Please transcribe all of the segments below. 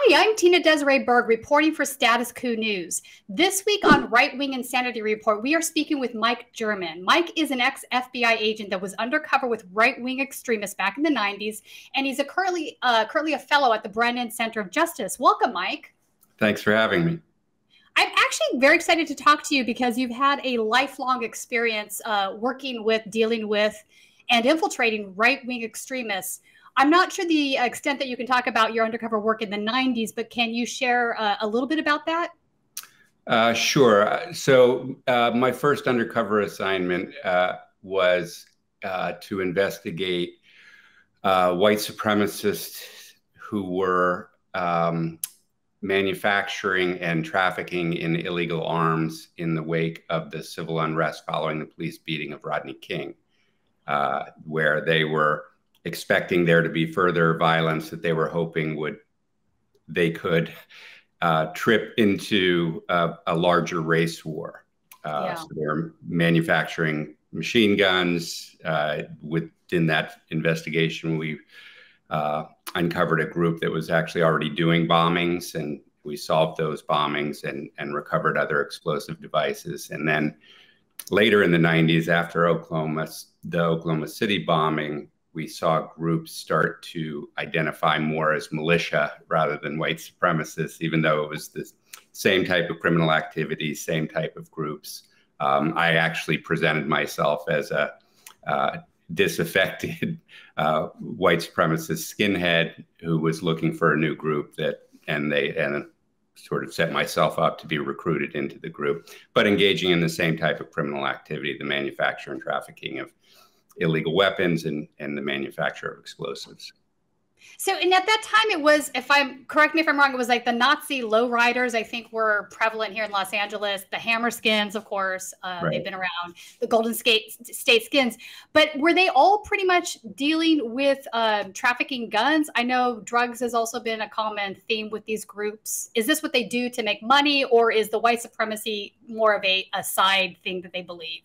Hi, I'm Tina Desiree Berg reporting for Status Coup News. This week on Right Wing Insanity Report, we are speaking with Mike German. Mike is an ex-FBI agent that was undercover with right-wing extremists back in the 90s, and he's currently a fellow at the Brennan Center of Justice. Welcome, Mike. Thanks for having me. I'm actually very excited to talk to you because you've had a lifelong experience working with, dealing with, and infiltrating right-wing extremists. I'm not sure the extent that you can talk about your undercover work in the 90s, but can you share a little bit about that? Sure. So my first undercover assignment was to investigate white supremacists who were manufacturing and trafficking in illegal arms in the wake of the civil unrest following the police beating of Rodney King, where they were expecting there to be further violence that they were hoping they could trip into a larger race war. So they were manufacturing machine guns. Within that investigation, we uncovered a group that was actually already doing bombings, and we solved those bombings and recovered other explosive devices. And then later in the 90s, after the Oklahoma City bombing, we saw groups start to identify more as militia rather than white supremacists, even though it was the same type of criminal activity, same type of groups. I actually presented myself as a disaffected white supremacist skinhead who was looking for a new group and sort of set myself up to be recruited into the group, but engaging in the same type of criminal activity, the manufacture and trafficking of illegal weapons and the manufacture of explosives. So, and at that time it was, correct me if I'm wrong, it was like the Nazi lowriders, I think, were prevalent here in Los Angeles. The hammer skins, of course, Right. They've been around, the Golden State skins. But were they all pretty much dealing with trafficking guns? I know drugs has also been a common theme with these groups. Is this what they do to make money, or is the white supremacy more of a side thing that they believe?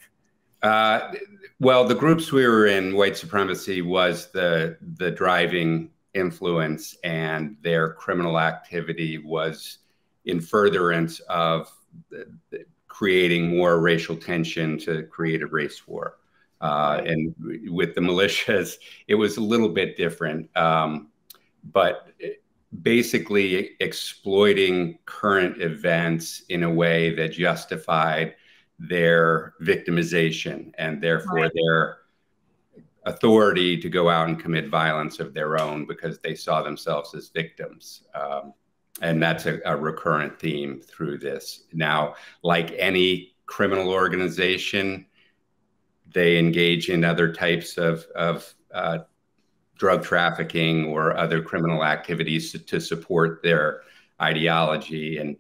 Well, the groups we were in, white supremacy was the driving influence, and their criminal activity was in furtherance of creating more racial tension to create a race war. And with the militias, it was a little bit different, but basically exploiting current events in a way that justified their victimization and therefore their authority to go out and commit violence of their own because they saw themselves as victims. And that's a recurrent theme through this. Now, like any criminal organization, they engage in other types of drug trafficking or other criminal activities to support their ideology. And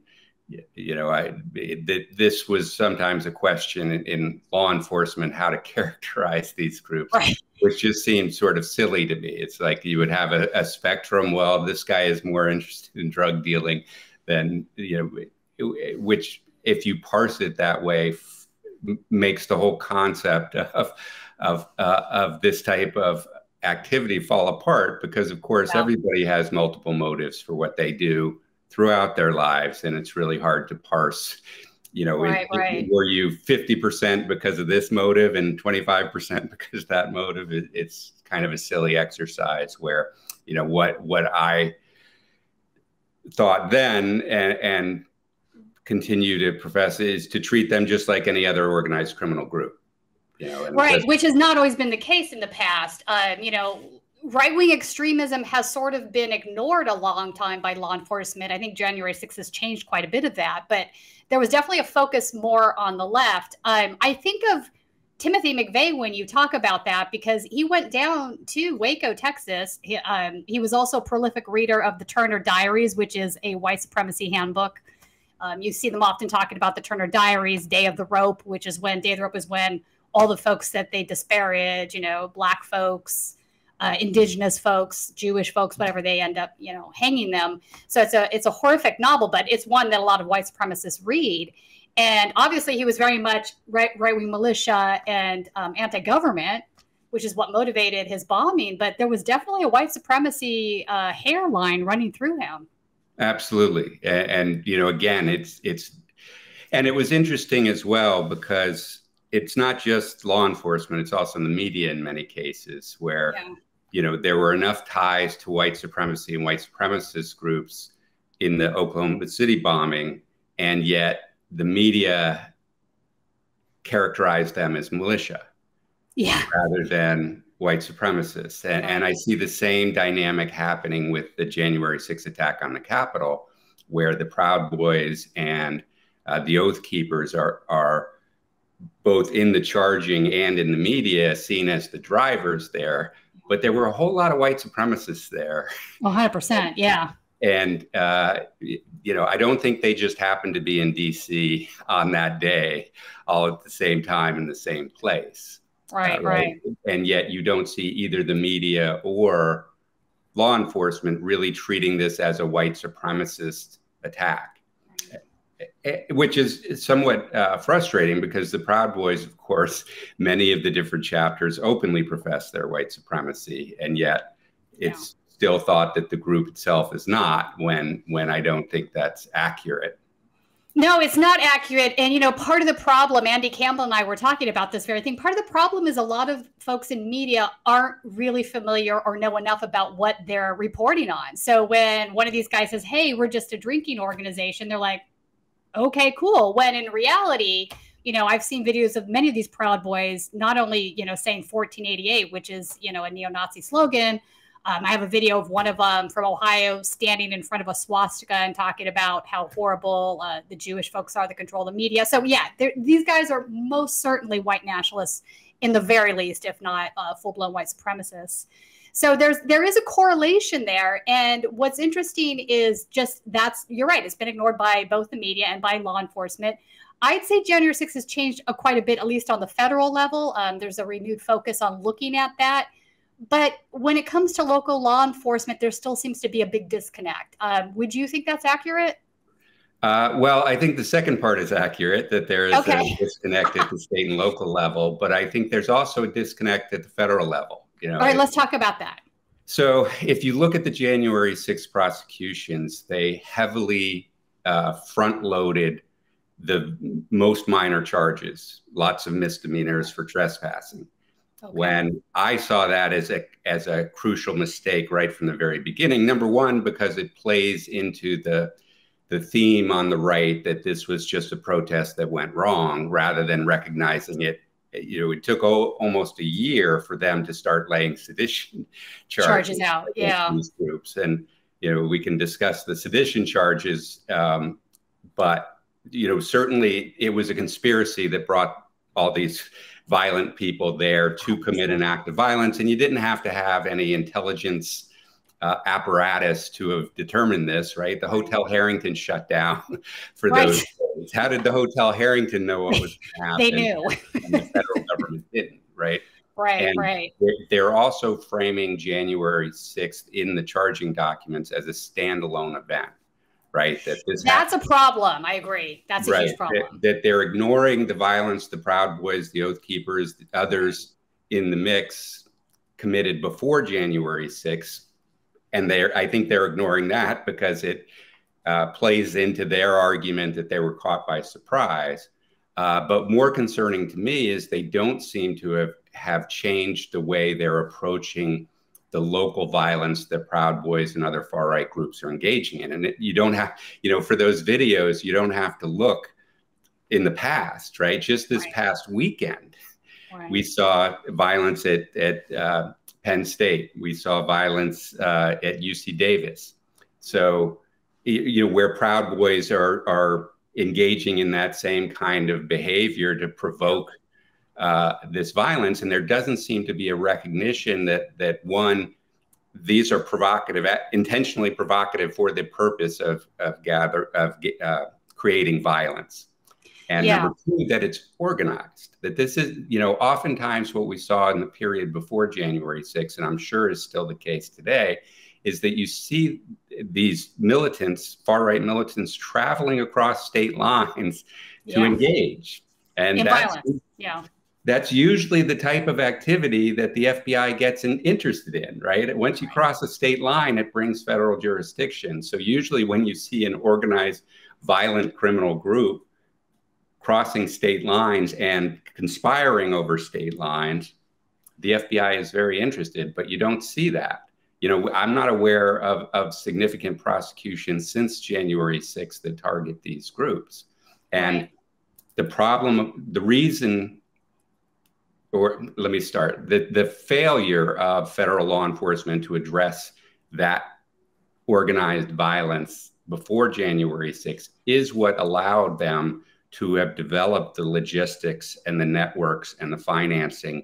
this was sometimes a question in law enforcement, how to characterize these groups, which just seemed sort of silly to me. It's like you would have a spectrum. Well, this guy is more interested in drug dealing than, which if you parse it that way, makes the whole concept of this type of activity fall apart, because of course everybody has multiple motives for what they do throughout their lives, and it's really hard to parse, were you 50% because of this motive and 25% because that motive? It's kind of a silly exercise where, what I thought then and continue to profess is to treat them just like any other organized criminal group. Which has not always been the case in the past. Right-wing extremism has sort of been ignored a long time by law enforcement. I think January 6th has changed quite a bit of that, but there was definitely a focus more on the left. I think of Timothy McVeigh when you talk about that, because he went down to Waco, Texas. He was also a prolific reader of the Turner Diaries, which is a white supremacy handbook. You see them often talking about the Turner Diaries, Day of the Rope, which is when Day of the Rope is when all the folks that they disparage, Black folks, indigenous folks, Jewish folks, whatever, they end up, hanging them. So it's a horrific novel, but it's one that a lot of white supremacists read. And obviously he was very much right-wing militia and anti-government, which is what motivated his bombing. But there was definitely a white supremacy hairline running through him. Absolutely. And you know, again, and it was interesting as well because it's not just law enforcement, it's also in the media in many cases where, Yeah. you know, there were enough ties to white supremacy and white supremacist groups in the Oklahoma City bombing, and yet the media characterized them as militia rather than white supremacists. And I see the same dynamic happening with the January 6th attack on the Capitol, where the Proud Boys and the Oath Keepers are both in the charging and in the media seen as the drivers there. But there were a whole lot of white supremacists there. 100%, yeah. And, you know, I don't think they just happened to be in D.C. on that day, all at the same time in the same place. Right. And yet you don't see either the media or law enforcement really treating this as a white supremacist attack, which is somewhat frustrating because the Proud Boys, of course, many of the different chapters openly profess their white supremacy, and yet it's still thought that the group itself is not, when I don't think that's accurate. No, it's not accurate. And, you know, part of the problem, Andy Campbell and I were talking about this very thing. Part of the problem is a lot of folks in media aren't really familiar or know enough about what they're reporting on. So when one of these guys says, hey, we're just a drinking organization, they're like, okay, cool. When in reality, you know, I've seen videos of many of these Proud Boys, not only, you know, saying 1488, which is, you know, a neo-Nazi slogan. I have a video of one of them from Ohio standing in front of a swastika and talking about how horrible the Jewish folks are that control the media. So, yeah, these guys are most certainly white nationalists in the very least, if not full-blown white supremacists. So there is a correlation there. And what's interesting is just you're right. It's been ignored by both the media and by law enforcement. I'd say January 6th has changed quite a bit, at least on the federal level. There's a renewed focus on looking at that. But when it comes to local law enforcement, there still seems to be a big disconnect. Would you think that's accurate? Well, I think the second part is accurate, that there is a disconnect at the state and local level, but I think there's also a disconnect at the federal level. You know, all right, let's talk about that. So if you look at the January 6th prosecutions, they heavily front-loaded the most minor charges, lots of misdemeanors for trespassing. Okay. When I saw that as a crucial mistake right from the very beginning, number one, because it plays into the theme on the right that this was just a protest that went wrong, rather than recognizing it. You know, it took almost a year for them to start laying sedition charges out. Yeah, these groups, and you know, we can discuss the sedition charges, but you know, certainly it was a conspiracy that brought all these violent people there to commit an act of violence, and you didn't have to have any intelligence apparatus to have determined this, right? The Hotel Harrington shut down for those days. How did the Hotel Harrington know what was going to happen? They knew. And the federal government didn't, right? Right. They're also framing January 6th in the charging documents as a standalone event, right? That's a problem. I agree. That's a huge problem. That they're ignoring the violence the Proud Boys, the Oath Keepers, the others in the mix committed before January 6th. And I think they're ignoring that because it plays into their argument that they were caught by surprise. But more concerning to me is they don't seem to have changed the way they're approaching the local violence that Proud Boys and other far-right groups are engaging in. And you don't have, you know, for those videos, you don't have to look in the past, right? Just this past weekend, we saw violence at Penn State. We saw violence at UC Davis. So, you know, where Proud Boys are engaging in that same kind of behavior to provoke this violence, and there doesn't seem to be a recognition that one, these are provocative, intentionally provocative for the purpose of creating violence, and number two, that it's organized. That this is, you know, oftentimes what we saw in the period before January 6th, and I'm sure is still the case today, is that you see these militants, far-right militants, traveling across state lines to engage. And that's violence. That's usually the type of activity that the FBI gets interested in, right? Once you cross a state line, it brings federal jurisdiction. So usually when you see an organized violent criminal group crossing state lines and conspiring over state lines, the FBI is very interested, but you don't see that. You know, I'm not aware of significant prosecutions since January 6th that target these groups. And the problem, the reason, or let me start, the failure of federal law enforcement to address that organized violence before January 6th is what allowed them to have developed the logistics and the networks and the financing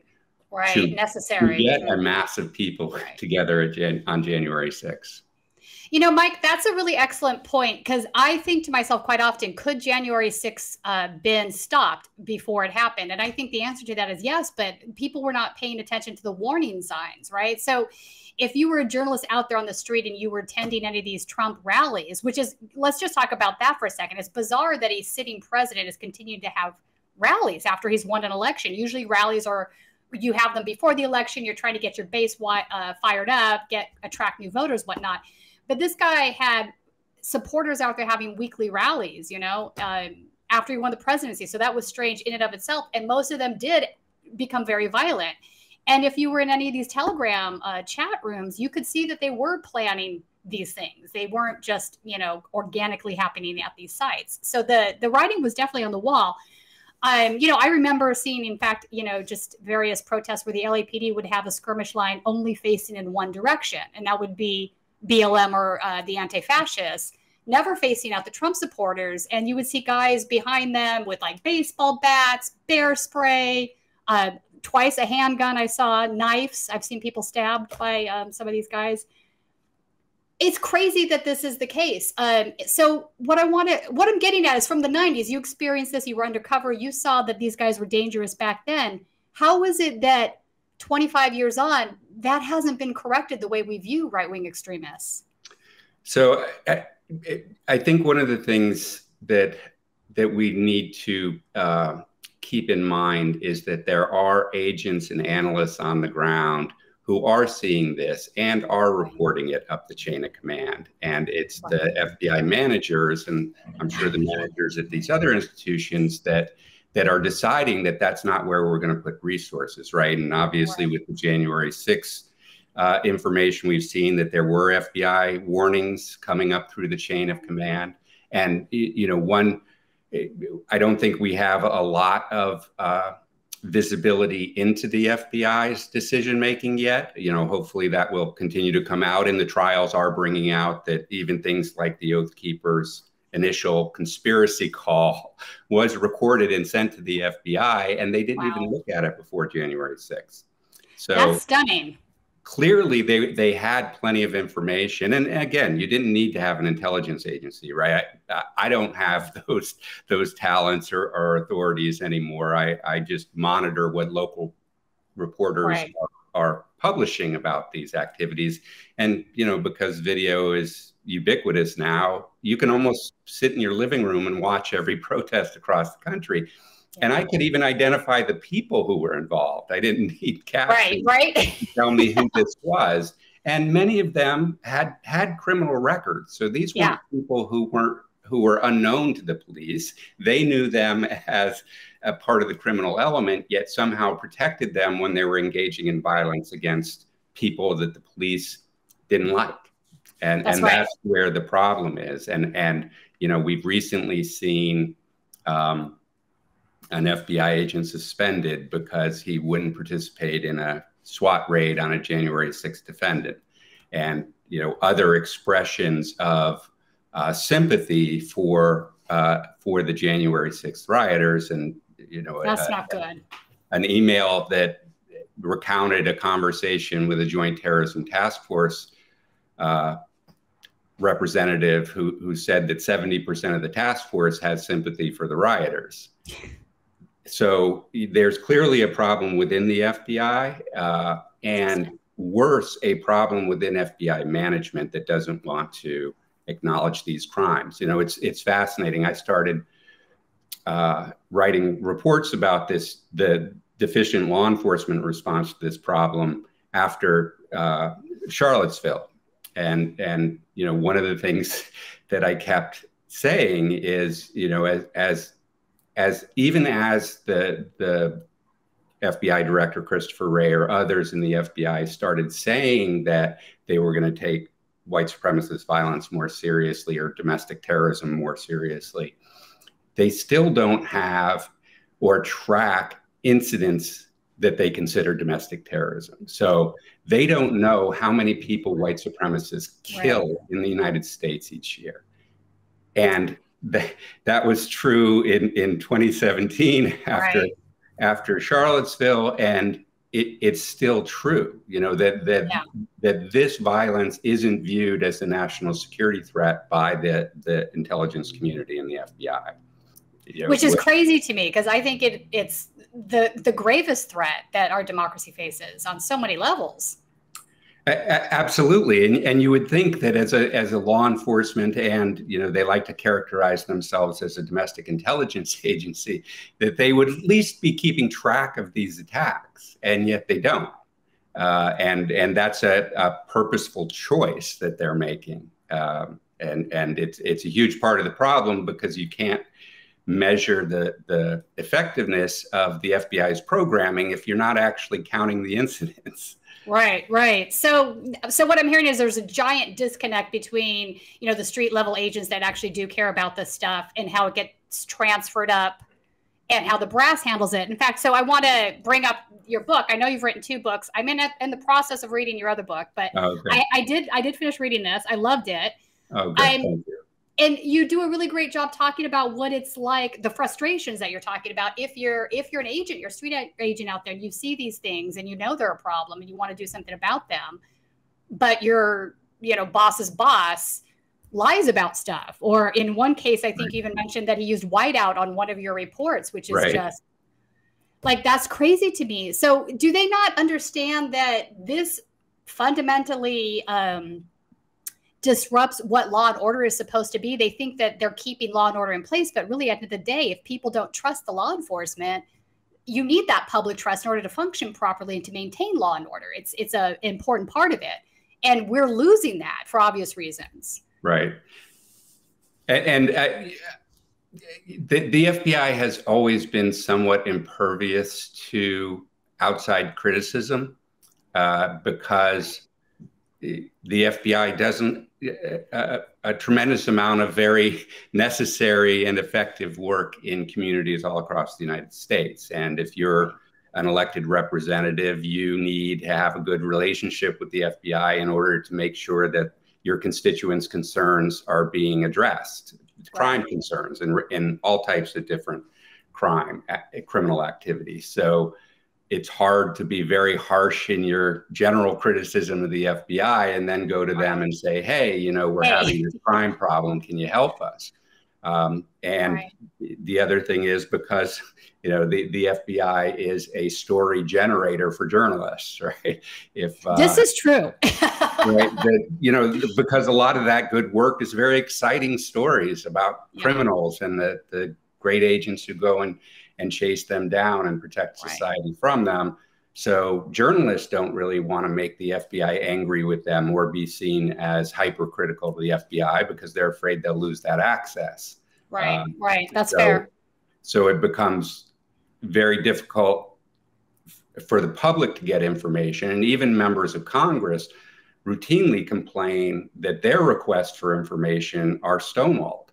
necessary to get a mass of people together on January 6th. You know, Mike, that's a really excellent point, because I think to myself quite often, could January 6th been stopped before it happened? And I think the answer to that is yes, but people were not paying attention to the warning signs, right? So if you were a journalist out there on the street and you were attending any of these Trump rallies, which is, let's just talk about that for a second. It's bizarre that a sitting president has continued to have rallies after he's won an election. Usually rallies are, you have them before the election, you're trying to get your base fired up, attract new voters, whatnot. But this guy had supporters out there having weekly rallies, you know, after he won the presidency. So that was strange in and of itself. And most of them did become very violent. And if you were in any of these Telegram chat rooms, you could see that they were planning these things. They weren't just, you know, organically happening at these sites. So the writing was definitely on the wall. You know, I remember seeing, in fact, you know, just various protests where the LAPD would have a skirmish line only facing in one direction. And that would be BLM or the anti-fascists, never facing out the Trump supporters. And you would see guys behind them with like baseball bats, bear spray, twice a handgun. I saw knives. I've seen people stabbed by some of these guys. It's crazy that this is the case. So what I'm getting at is, from the 90s, you experienced this, you were undercover, you saw that these guys were dangerous back then. How is it that 25 years on, that hasn't been corrected the way we view right-wing extremists? So I think one of the things that we need to keep in mind is that there are agents and analysts on the ground who are seeing this and are reporting it up the chain of command. And it's the FBI managers, and I'm sure the managers at these other institutions that are deciding that that's not where we're going to put resources, right? And obviously with the January 6th information, we've seen that there were FBI warnings coming up through the chain of command. And, you know, I don't think we have a lot of visibility into the FBI's decision-making yet. You know, hopefully that will continue to come out, and the trials are bringing out that even things like the Oath Keeper's initial conspiracy call was recorded and sent to the FBI, and they didn't even look at it before January 6th. So that's stunning. Clearly, they had plenty of information. And again, you didn't need to have an intelligence agency, right? I don't have those talents or authorities anymore. I just monitor what local reporters are publishing about these activities. And, you know, because video is ubiquitous now, you can almost sit in your living room and watch every protest across the country. And I could even identify the people who were involved. I didn't need captions to tell me who this was. And many of them had criminal records. So these were people who were unknown to the police. They knew them as a part of the criminal element, yet somehow protected them when they were engaging in violence against people that the police didn't like. And that's where the problem is. And you know, we've recently seen an FBI agent suspended because he wouldn't participate in a SWAT raid on a January 6th defendant. And, you know, other expressions of sympathy for the January 6th rioters. And, you know, that's not good. An email that recounted a conversation with a Joint Terrorism Task Force representative who said that 70% of the task force has sympathy for the rioters. So there's clearly a problem within the FBI, and worse, a problem within FBI management that doesn't want to acknowledge these crimes. You know, it's fascinating. I started writing reports about this, the deficient law enforcement response to this problem after Charlottesville. And you know, one of the things that I kept saying is, you know, as even as the FBI director, Christopher Wray, or others in the FBI started saying that they were going to take white supremacist violence more seriously or domestic terrorism more seriously, they still don't have or track incidents that they consider domestic terrorism. So they don't know how many people white supremacists kill in the United States each year. And that was true in 2017 after Charlottesville, and it's still true, you know, that this violence isn't viewed as a national security threat by the intelligence community and the FBI. You know, which is crazy to me, because I think it's the gravest threat that our democracy faces on so many levels. Absolutely, and you would think that as a law enforcement, and you know, they like to characterize themselves as a domestic intelligence agency, that they would at least be keeping track of these attacks, and yet they don't. And that's a purposeful choice that they're making, and it's a huge part of the problem, because you can't measure the effectiveness of the FBI's programming if you're not actually counting the incidents. Right. So what I'm hearing is there's a giant disconnect between, you know, the street level agents that actually do care about this stuff and how it gets transferred up and how the brass handles it. In fact, so I want to bring up your book. I know you've written 2 books. I'm in the process of reading your other book, but I did finish reading this. I loved it. Oh, good. Thank you. And you do a really great job talking about what it's like, the frustrations that you're talking about. If you're an agent, you're a street agent out there, and you see these things and you know they're a problem and you want to do something about them, but your, you know, boss's boss lies about stuff. Or in one case, I think you even mentioned that he used whiteout on one of your reports, which is just like, that's crazy to me. So do they not understand that this fundamentally disrupts what law and order is supposed to be? They think that they're keeping law and order in place, but really at the end of the day, if people don't trust the law enforcement, you need that public trust in order to function properly and to maintain law and order. It's an important part of it. And we're losing that for obvious reasons. Right. And the FBI has always been somewhat impervious to outside criticism because the FBI doesn't a tremendous amount of very necessary and effective work in communities all across the United States. And if you're an elected representative, you need to have a good relationship with the FBI in order to make sure that your constituents' concerns are being addressed, crime concerns, and all types of different criminal activity. So it's hard to be very harsh in your general criticism of the FBI and then go to them and say, hey, you know, we're having this crime problem. Can you help us? And the other thing is because, you know, the FBI is a story generator for journalists, right? If this is true. You know, because a lot of that good work is very exciting stories about criminals and the great agents who go and chase them down and protect society from them. So journalists don't really want to make the FBI angry with them or be seen as hypercritical to the FBI because they're afraid they'll lose that access. Right. That's fair. So it becomes very difficult for the public to get information. And even members of Congress routinely complain that their requests for information are stonewalled.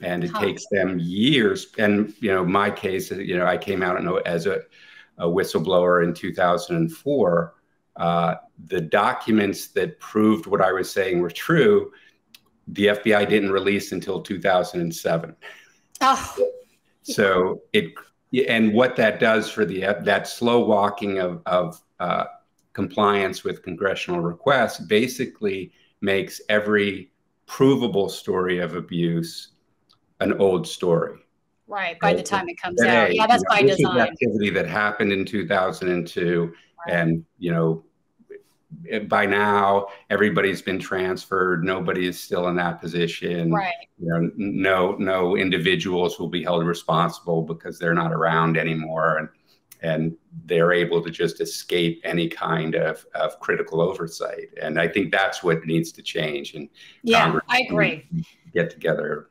And it takes them years. And, you know, my case, you know, I came out as a whistleblower in 2004. The documents that proved what I was saying were true, the FBI didn't release until 2007. So and what that does for that slow walking of compliance with congressional requests basically makes every provable story of abuse an old story. Right. By the time it comes out. Yeah, that's by design. Activity that happened in 2002. And, you know, by now everybody's been transferred. Nobody is still in that position. You know, no individuals will be held responsible because they're not around anymore. and they're able to just escape any kind of critical oversight. And I think that's what needs to change. And yeah, Congress I agree. Get together.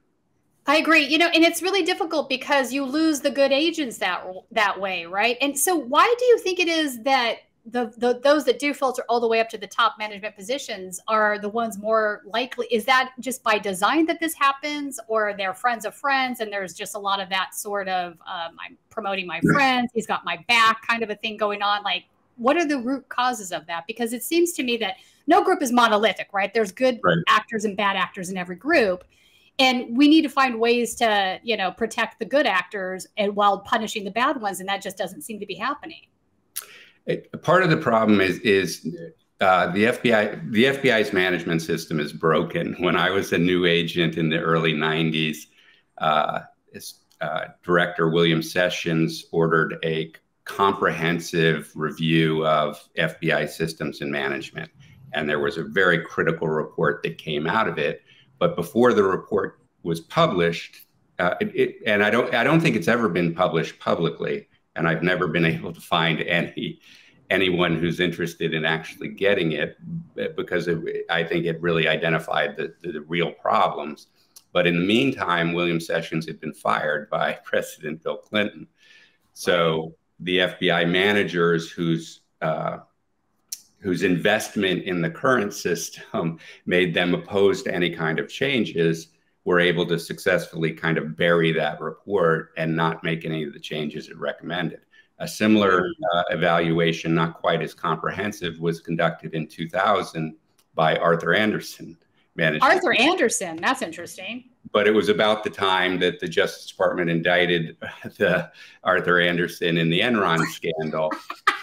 I agree. You know, and it's really difficult because you lose the good agents that way, right? And so why do you think it is that those that do filter all the way up to the top management positions are the ones more likely? Is that just by design that this happens, or they're friends of friends and there's just a lot of that sort of I'm promoting my friends, he's got my back kind of a thing going on? Like, what are the root causes of that? Because it seems to me that no group is monolithic, right? There's good actors and bad actors in every group. And we need to find ways to, you know, protect the good actors and while punishing the bad ones. And that just doesn't seem to be happening. Part of the problem is the FBI. The FBI's management system is broken. When I was a new agent in the early 90s, Director William Sessions ordered a comprehensive review of FBI systems and management. And there was a very critical report that came out of it. But before the report was published, and I don't think it's ever been published publicly, and I've never been able to find anyone who's interested in actually getting it, because I think it really identified the real problems. But in the meantime, William Sessions had been fired by President Bill Clinton. So the FBI managers whose investment in the current system made them opposed to any kind of changes were able to successfully kind of bury that report and not make any of the changes it recommended. A similar evaluation, not quite as comprehensive, was conducted in 2000 by Arthur Andersen. Arthur Andersen, that's interesting. But it was about the time that the Justice Department indicted the Arthur Andersen in the Enron scandal.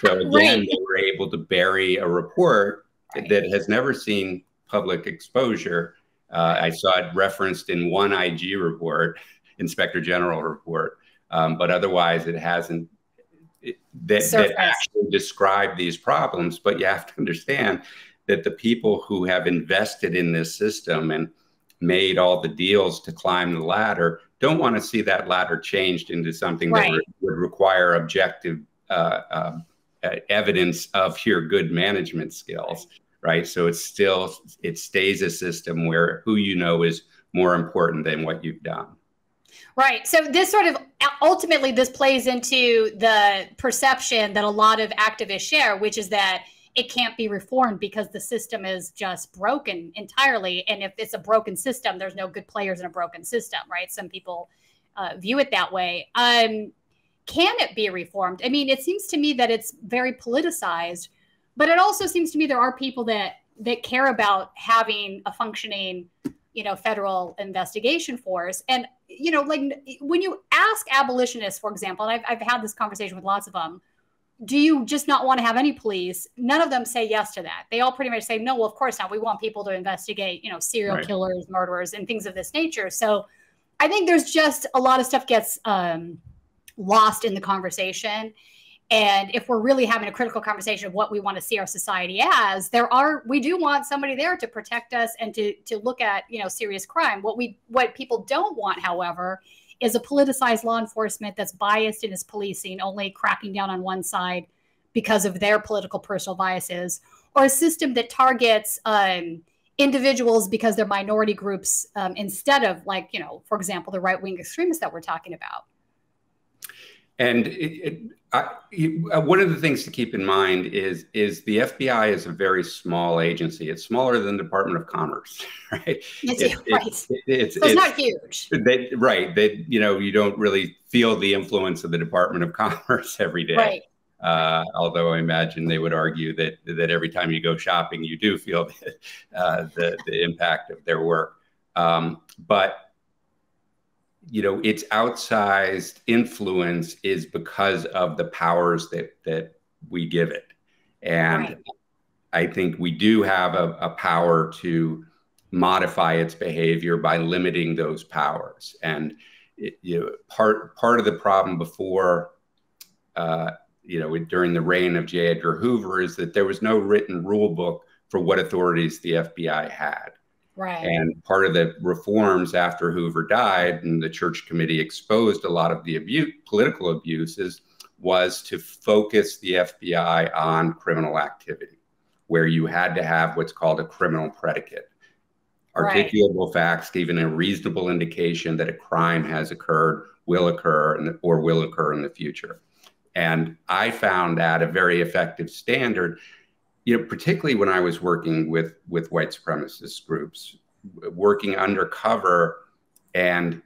So again, they were able to bury a report that has never seen public exposure. I saw it referenced in one IG report, Inspector General report, but otherwise it hasn't that actually described these problems. But you have to understand that the people who have invested in this system and made all the deals to climb the ladder don't want to see that ladder changed into something that would require objective evidence of your good management skills, right? So it stays a system where who you know is more important than what you've done. Right. So this sort of ultimately this plays into the perception that a lot of activists share, which is that it can't be reformed because the system is just broken entirely. And if it's a broken system, there's no good players in a broken system, right? Some people view it that way. Can it be reformed? I mean, it seems to me that it's very politicized, but it also seems to me there are people that care about having a functioning, you know, federal investigation force. And, you know, like when you ask abolitionists, for example, and I've had this conversation with lots of them, do you just not want to have any police? None of them say yes to that. They all pretty much say, no, well, of course not. We want people to investigate, you know, serial killers, murderers, and things of this nature. So I think there's just a lot of stuff gets lost in the conversation. And if we're really having a critical conversation of what we want to see our society as, we do want somebody there to protect us and to look at, you know, serious crime. What people don't want, however, is a politicized law enforcement that's biased in its policing, only cracking down on one side because of their political personal biases, or a system that targets individuals because they're minority groups instead of, like, you know, for example, the right-wing extremists that we're talking about. And one of the things to keep in mind is the FBI is a very small agency. It's smaller than the Department of Commerce, right? It's not huge. You know, you don't really feel the influence of the Department of Commerce every day. Right. Although I imagine they would argue that every time you go shopping, you do feel the impact of their work. But you know, its outsized influence is because of the powers that we give it. And I think we do have a power to modify its behavior by limiting those powers. And you know, part of the problem before, you know, during the reign of J. Edgar Hoover is that there was no written rule book for what authorities the FBI had. Right. And part of the reforms after Hoover died and the Church Committee exposed a lot of the political abuses was to focus the FBI on criminal activity, where you had to have what's called a criminal predicate, articulable facts, given a reasonable indication that a crime has occurred, will occur, or will occur in the future. And I found that a very effective standard, particularly when I was working with white supremacist groups, working undercover, and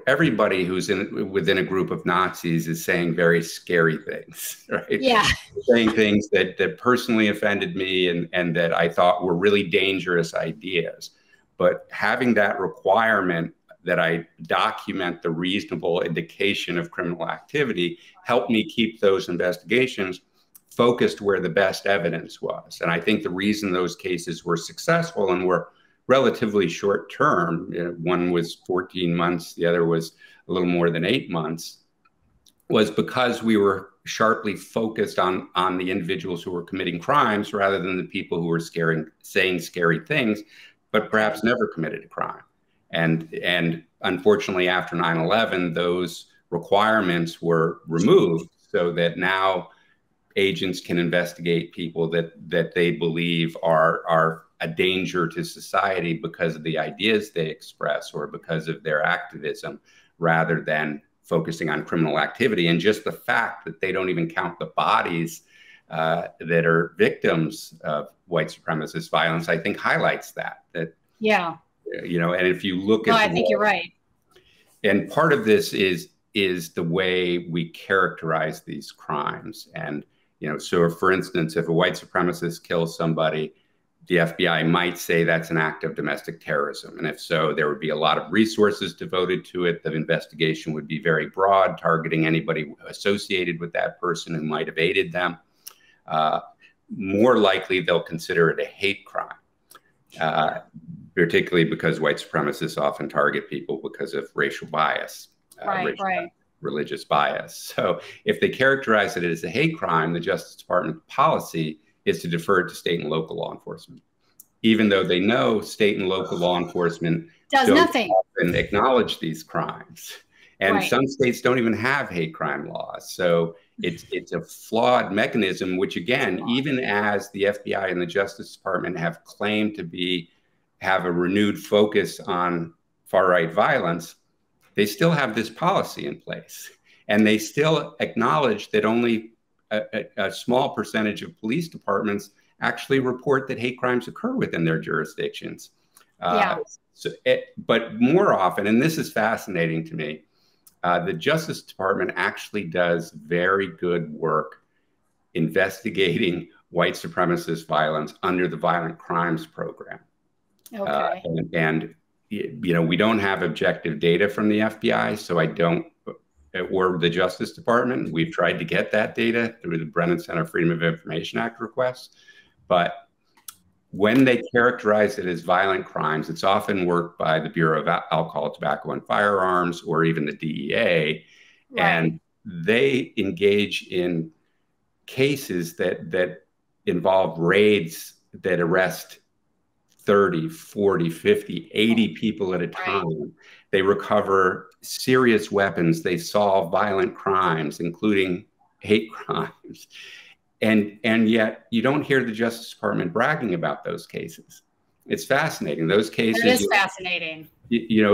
everybody who's within a group of Nazis is saying very scary things, right? Yeah. Saying things that personally offended me and that I thought were really dangerous ideas. But having that requirement that I document the reasonable indication of criminal activity helped me keep those investigations focused where the best evidence was. And I think the reason those cases were successful and were relatively short term, one was 14 months, the other was a little more than 8 months, was because we were sharply focused on the individuals who were committing crimes rather than the people who were saying scary things, but perhaps never committed a crime. And unfortunately, after 9/11, those requirements were removed so that now agents can investigate people that they believe are a danger to society because of the ideas they express or because of their activism, rather than focusing on criminal activity. And just the fact that they don't even count the bodies that are victims of white supremacist violence, I think highlights that. Yeah. And if you look at, I think you're right. And part of this is the way we characterize these crimes. And so for instance, if a white supremacist kills somebody, the FBI might say that's an act of domestic terrorism. And if so, there would be a lot of resources devoted to it. The investigation would be very broad, targeting anybody associated with that person who might have aided them. More likely, they'll consider it a hate crime, particularly because white supremacists often target people because of racial bias, religious bias. So if they characterize it as a hate crime, the Justice Department policy is to defer it to state and local law enforcement, even though they know state and local law enforcement don't often acknowledge these crimes. And some states don't even have hate crime laws. So it's a flawed mechanism, which again, even as the FBI and the Justice Department have claimed to have a renewed focus on far-right violence, they still have this policy in place. And they still acknowledge that only a small percentage of police departments actually report that hate crimes occur within their jurisdictions. But more often, and this is fascinating to me, the Justice Department actually does very good work investigating white supremacist violence under the Violent Crimes Program. Okay. And we don't have objective data from the FBI, so or the Justice Department. We've tried to get that data through the Brennan Center Freedom of Information Act requests. But when they characterize it as violent crimes, it's often worked by the Bureau of Alcohol, Tobacco, and Firearms, or even the DEA. Right. And they engage in cases that involve raids that arrest 30, 40, 50, 80 people at a time. Right. They recover serious weapons. They solve violent crimes, including hate crimes. And yet you don't hear the Justice Department bragging about those cases. It's fascinating. Those cases. It is fascinating.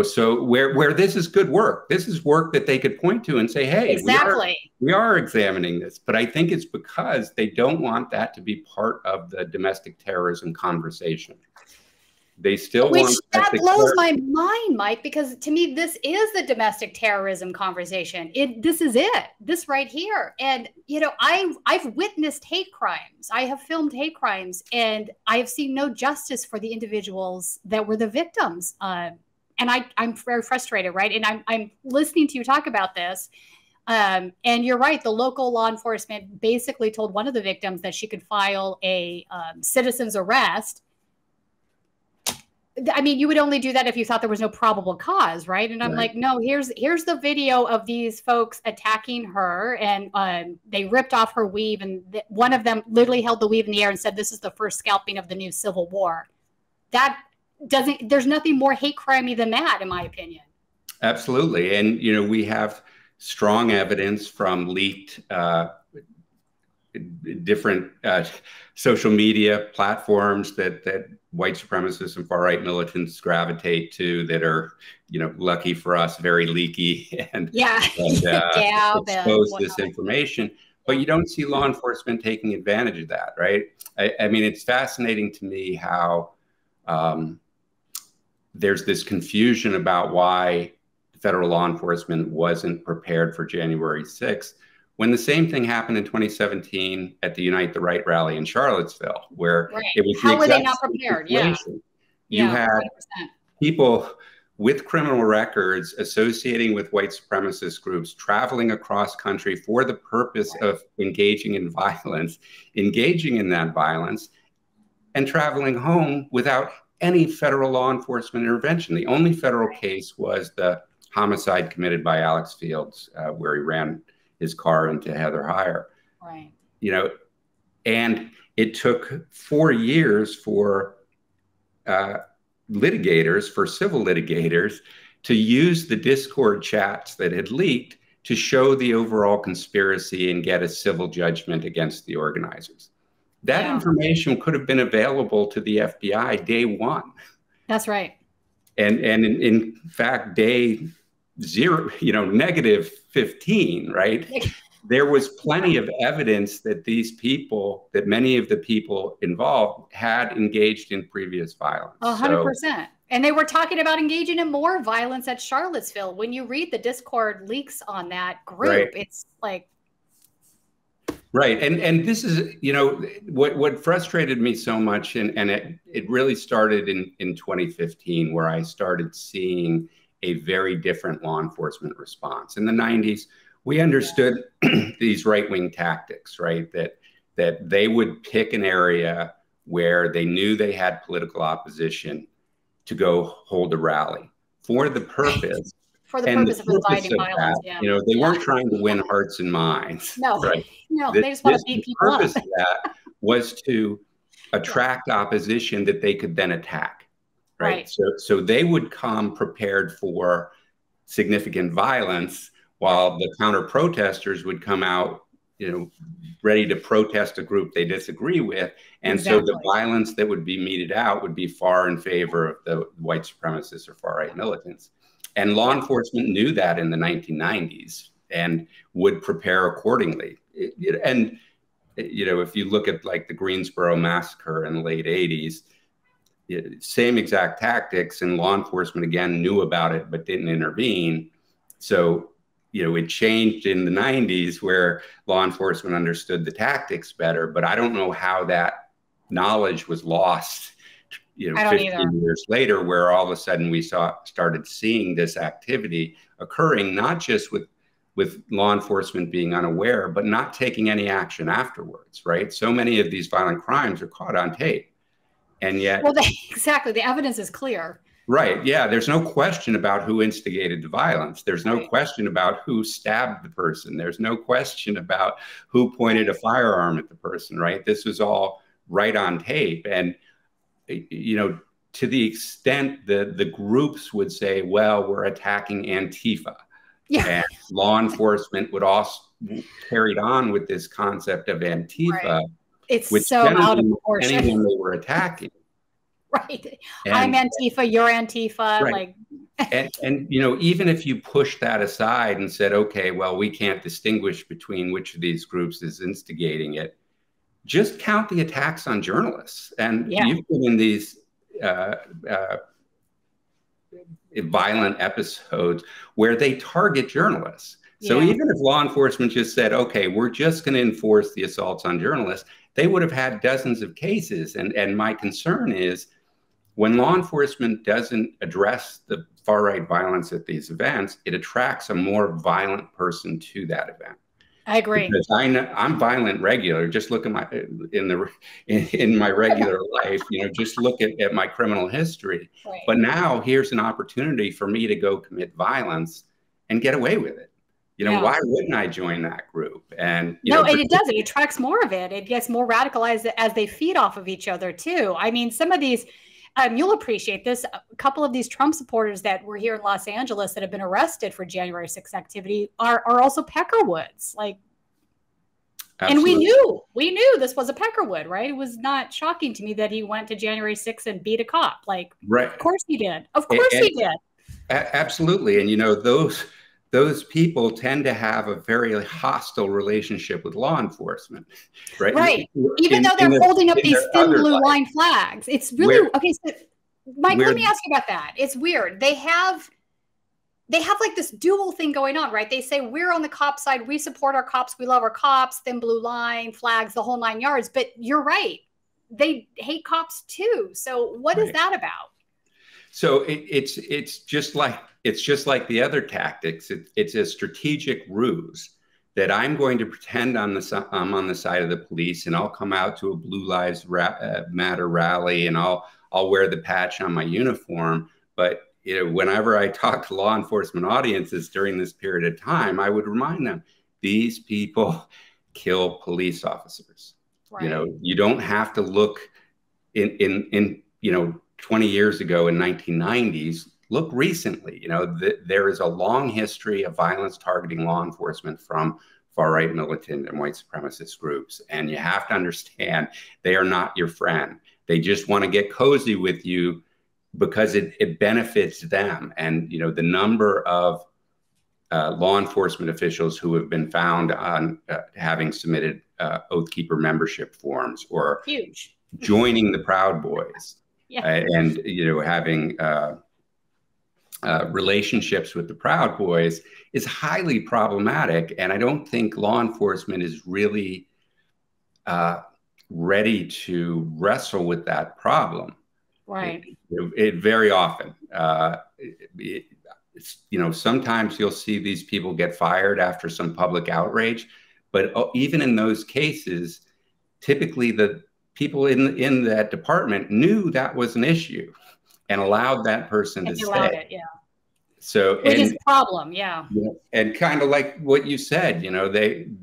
So where this is good work. This is work that they could point to and say, hey, exactly. we are examining this. But I think it's because they don't want that to be part of the domestic terrorism conversation. They still want that blows my mind, Mike, because to me, this is the domestic terrorism conversation. This is it, this right here. And, I've witnessed hate crimes. I have filmed hate crimes, and I have seen no justice for the individuals that were the victims. And I'm very frustrated, right? And I'm listening to you talk about this. And you're right. The local law enforcement basically told one of the victims that she could file a citizen's arrest. I mean, you would only do that if you thought there was no probable cause, right? And I'm like, no, here's the video of these folks attacking her, and they ripped off her weave, and one of them literally held the weave in the air and said, "This is the first scalping of the new Civil War." There's nothing more hate crimey than that, in my opinion. Absolutely. And, we have strong evidence from leaked different social media platforms that white supremacists and far-right militants gravitate to, that are, lucky for us, very leaky and expose this information. But you don't see law enforcement taking advantage of that, right? I mean, it's fascinating to me how there's this confusion about why federal law enforcement wasn't prepared for January 6th, when the same thing happened in 2017 at the Unite the Right rally in Charlottesville, where it was how were they not prepared? You had 100%. People with criminal records associating with white supremacist groups, traveling across country for the purpose of engaging in violence, engaging in that violence, and traveling home without any federal law enforcement intervention. The only federal case was the homicide committed by Alex Fields, where he ran his car into Heather Heyer. Right. And it took 4 years for litigators, for civil litigators, to use the Discord chats that had leaked to show the overall conspiracy and get a civil judgment against the organizers. That information could have been available to the FBI day one. That's right. And in fact, day zero, negative 15, right? There was plenty of evidence that these people, that many of the people involved had engaged in previous violence. 100%. And they were talking about engaging in more violence at Charlottesville. When you read the Discord leaks on that group, it's like. Right. And this is, what frustrated me so much, and it really started in 2015, where I started seeing a very different law enforcement response. In the 90s, we understood these right-wing tactics, right? That they would pick an area where they knew they had political opposition to go hold a rally for the purpose. For the purpose of inciting violence. They weren't trying to win hearts and minds. No, right? No, they just want to beat people up. The purpose of that was to attract opposition that they could then attack. Right. So they would come prepared for significant violence, while the counter protesters would come out, ready to protest a group they disagree with. And so the violence that would be meted out would be far in favor of the white supremacists or far right militants. And law enforcement knew that in the 1990s and would prepare accordingly. And, if you look at like the Greensboro massacre in the late 80s, same exact tactics, and law enforcement again knew about it but didn't intervene. So it changed in the 90s, where law enforcement understood the tactics better, but I don't know how that knowledge was lost 15 years later, where all of a sudden we started seeing this activity occurring, not just with law enforcement being unaware, but not taking any action afterwards, right? So many of these violent crimes are caught on tape. And yet, exactly, the evidence is clear. Right. Yeah. There's no question about who instigated the violence. There's no question about who stabbed the person. There's no question about who pointed a firearm at the person. Right. This was all right on tape. And, to the extent that the groups would say, well, we're attacking Antifa. And law enforcement would also carried on with this concept of Antifa. Right. It's so out of proportion. Anyone they were attacking. Right. I'm Antifa, you're Antifa. Right. And even if you push that aside and said, okay, well, we can't distinguish between which of these groups is instigating it, just count the attacks on journalists. And you've been in these violent episodes where they target journalists. So even if law enforcement just said, okay, we're just going to enforce the assaults on journalists, they would have had dozens of cases. And my concern is, when law enforcement doesn't address the far-right violence at these events, it attracts a more violent person to that event. I agree. Because I'm violent regular. Just look at in my regular life, just look at my criminal history. Right. But now here's an opportunity for me to go commit violence and get away with it. Why wouldn't I join that group? And and it does. It attracts more of it. It gets more radicalized as they feed off of each other too. I mean, some of these, you'll appreciate this. A couple of these Trump supporters that were here in Los Angeles that have been arrested for January 6th activity are also Peckerwoods. Like, absolutely. And we knew this was a Peckerwood, right? It was not shocking to me that he went to January 6th and beat a cop. Like, right. Of course he did. Of course he did. Absolutely. And, you know, those people tend to have a very hostile relationship with law enforcement, right? Right. Even though they're holding up these thin blue line flags. It's really, okay, so Mike, let me ask you about that. It's weird. They have like this dual thing going on, right? They say we're on the cop side. We support our cops. We love our cops, thin blue line, flags, the whole 9 yards. But you're right. They hate cops too. So what is that about? So it's just like the other tactics. It's a strategic ruse that I'm going to pretend I'm on the side of the police, and I'll come out to a Blue Lives Matter rally, and I'll wear the patch on my uniform. But you know, whenever I talk to law enforcement audiences during this period of time, I would remind them, these people kill police officers. Right. You know, you don't have to look in you know, 20 years ago in 1990s, look recently. You know, there is a long history of violence targeting law enforcement from far-right militant and white supremacist groups. And you have to understand, they are not your friend. They just want to get cozy with you because it benefits them. And, you know, the number of law enforcement officials who have been found on having submitted Oath Keeper membership forms or huge joining the Proud Boys. Yeah. And, you know, having relationships with the Proud Boys is highly problematic. And I don't think law enforcement is really ready to wrestle with that problem. Right. It very often, you know, sometimes you'll see these people get fired after some public outrage. But even in those cases, typically the people in that department knew that was an issue and allowed that person to stay. Yeah. So it is a problem, yeah. And kind of like what you said, you know,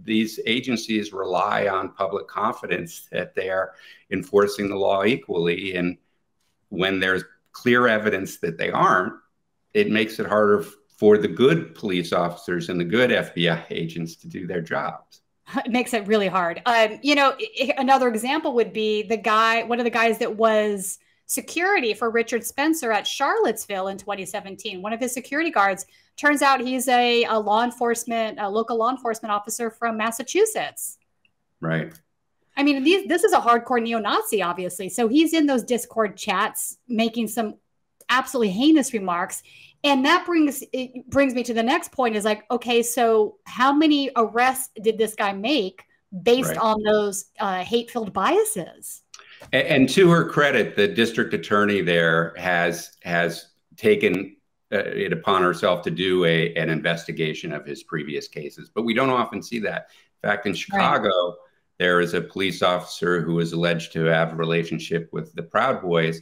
these agencies rely on public confidence that they are enforcing the law equally, and when there's clear evidence that they aren't, it makes it harder for the good police officers and the good FBI agents to do their jobs. It makes it really hard. You know, another example would be one of the guys that was security for Richard Spencer at Charlottesville in 2017. One of his security guards, turns out he's a local law enforcement officer from Massachusetts. Right. I mean, this is a hardcore neo-Nazi, obviously. So he's in those Discord chats making some absolutely heinous remarks. And that brings me to the next point is like, okay, so how many arrests did this guy make based on those hate-filled biases? And to her credit, the district attorney there has taken it upon herself to do an investigation of his previous cases. But we don't often see that. In fact, in Chicago, there is a police officer who was alleged to have a relationship with the Proud Boys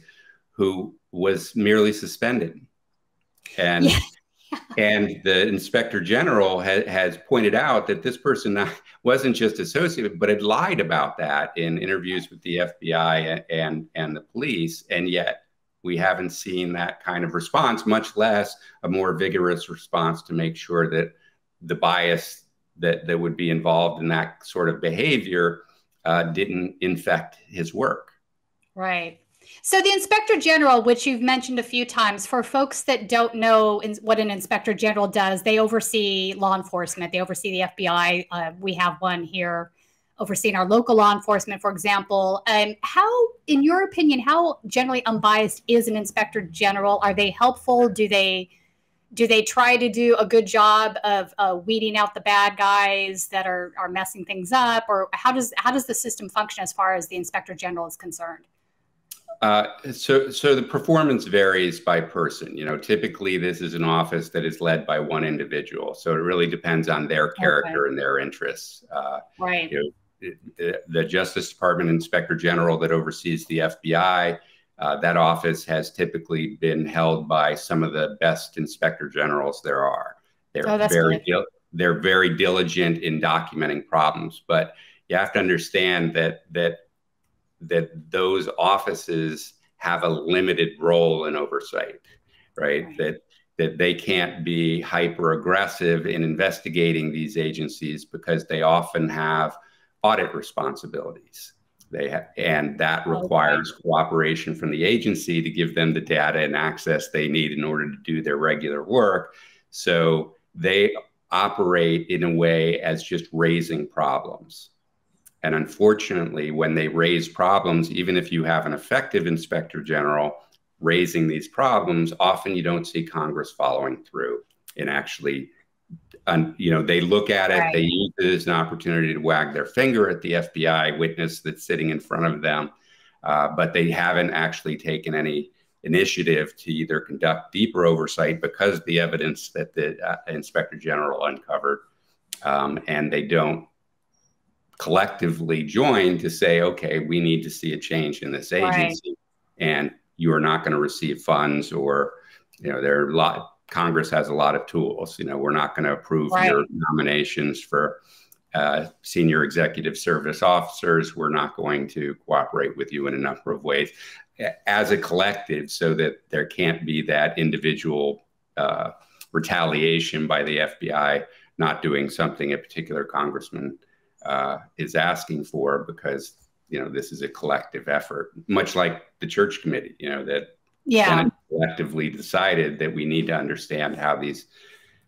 who was merely suspended. And and the inspector general has pointed out that this person wasn't just associated, but had lied about that in interviews with the FBI and the police. And yet we haven't seen that kind of response, much less a more vigorous response to make sure that the bias that would be involved in that sort of behavior didn't infect his work. Right. So the Inspector General, which you've mentioned a few times, for folks that don't know what an Inspector General does, they oversee law enforcement. They oversee the FBI. We have one here overseeing our local law enforcement, for example. How, in your opinion, how generally unbiased is an Inspector General? Are they helpful? Do they try to do a good job of weeding out the bad guys that are messing things up? Or how does the system function as far as the Inspector General is concerned? So the performance varies by person. You know, typically this is an office that is led by one individual. So it really depends on their character and their interests. Right. You know, the Justice Department Inspector General that oversees the FBI, that office has typically been held by some of the best inspector generals there are. They're very diligent in documenting problems, but you have to understand that those offices have a limited role in oversight, right? That they can't be hyper aggressive in investigating these agencies because they often have audit responsibilities. And that requires cooperation from the agency to give them the data and access they need in order to do their regular work. So they operate in a way as just raising problems. And unfortunately, when they raise problems, even if you have an effective inspector general raising these problems, often you don't see Congress following through and actually, they look at it, they use it as an opportunity to wag their finger at the FBI witness that's sitting in front of them, but they haven't actually taken any initiative to either conduct deeper oversight because of the evidence that the inspector general uncovered, and they don't collectively join to say, okay, we need to see a change in this agency, and you are not going to receive funds, or there are a lot. Congress has a lot of tools. We're not going to approve your nominations for senior executive service officers. We're not going to cooperate with you in a number of ways as a collective, so that there can't be that individual retaliation by the FBI not doing something a particular congressman is asking for, because this is a collective effort, much like the church committee, that collectively decided that we need to understand how these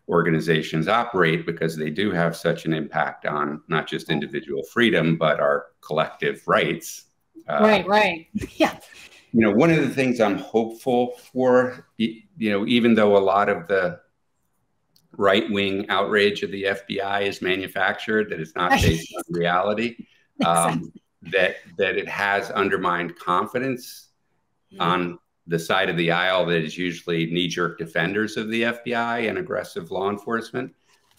organizations operate, because they do have such an impact on not just individual freedom, but our collective rights. Yeah. One of the things I'm hopeful for, even though a lot of the right-wing outrage of the FBI is manufactured, that it's not based on reality, that it has undermined confidence on the side of the aisle that is usually knee-jerk defenders of the FBI and aggressive law enforcement.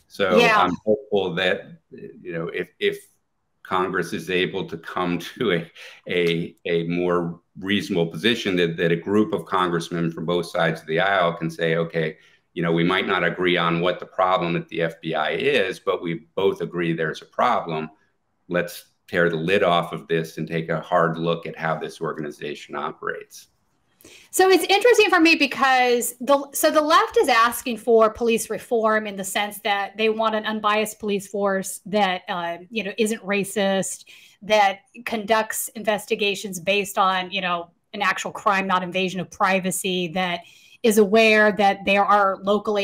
So I'm hopeful that if Congress is able to come to a more reasonable position, that a group of congressmen from both sides of the aisle can say, okay, we might not agree on what the problem at the FBI is, but we both agree there's a problem. Let's tear the lid off of this and take a hard look at how this organization operates. So it's interesting for me because the left is asking for police reform in the sense that they want an unbiased police force that isn't racist, that conducts investigations based on an actual crime, not invasion of privacy, that is aware that there are local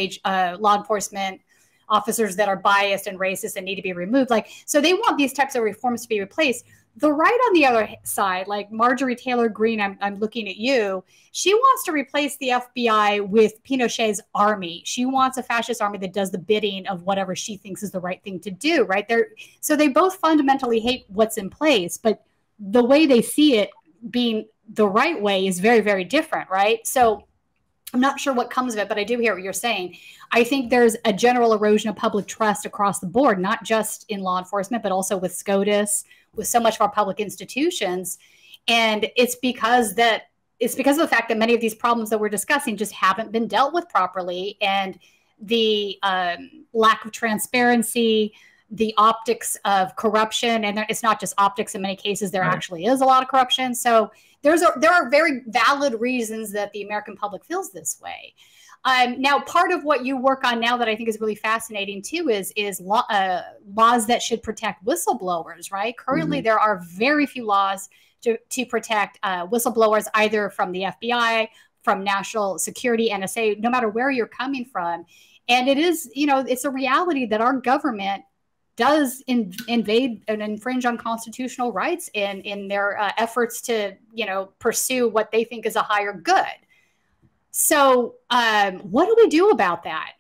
law enforcement officers that are biased and racist and need to be removed. So they want these types of reforms to be replaced. The right, on the other side, like Marjorie Taylor Greene, I'm looking at you. She wants to replace the FBI with Pinochet's army. She wants a fascist army that does the bidding of whatever she thinks is the right thing to do, right? So they both fundamentally hate what's in place, but the way they see it being the right way is very, very different, right? So I'm not sure what comes of it, but I do hear what you're saying. I think there's a general erosion of public trust across the board, not just in law enforcement, but also with SCOTUS, with so much of our public institutions. And it's because of the fact that many of these problems that we're discussing just haven't been dealt with properly. And the lack of transparency, the optics of corruption, and it's not just optics in many cases, there actually is a lot of corruption. So there are very valid reasons that the American public feels this way. Now, part of what you work on now that I think is really fascinating too is laws that should protect whistleblowers, right? Currently, there are very few laws to protect whistleblowers, either from the FBI, from national security, NSA, no matter where you're coming from. And it is, it's a reality that our government does invade and infringe on constitutional rights in their efforts to, pursue what they think is a higher good. So what do we do about that?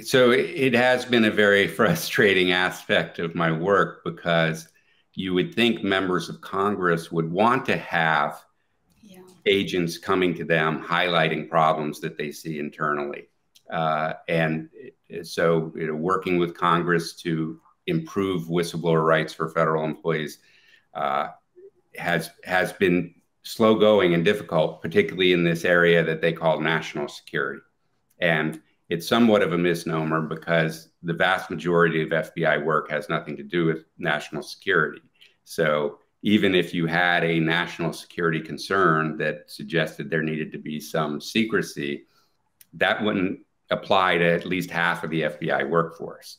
So it has been a very frustrating aspect of my work, because you would think members of Congress would want to have agents coming to them highlighting problems that they see internally. And so working with Congress to improve whistleblower rights for federal employees has been slow going and difficult, particularly in this area that they call national security. And it's somewhat of a misnomer, because the vast majority of FBI work has nothing to do with national security. So even if you had a national security concern that suggested there needed to be some secrecy, that wouldn't apply to at least half of the FBI workforce.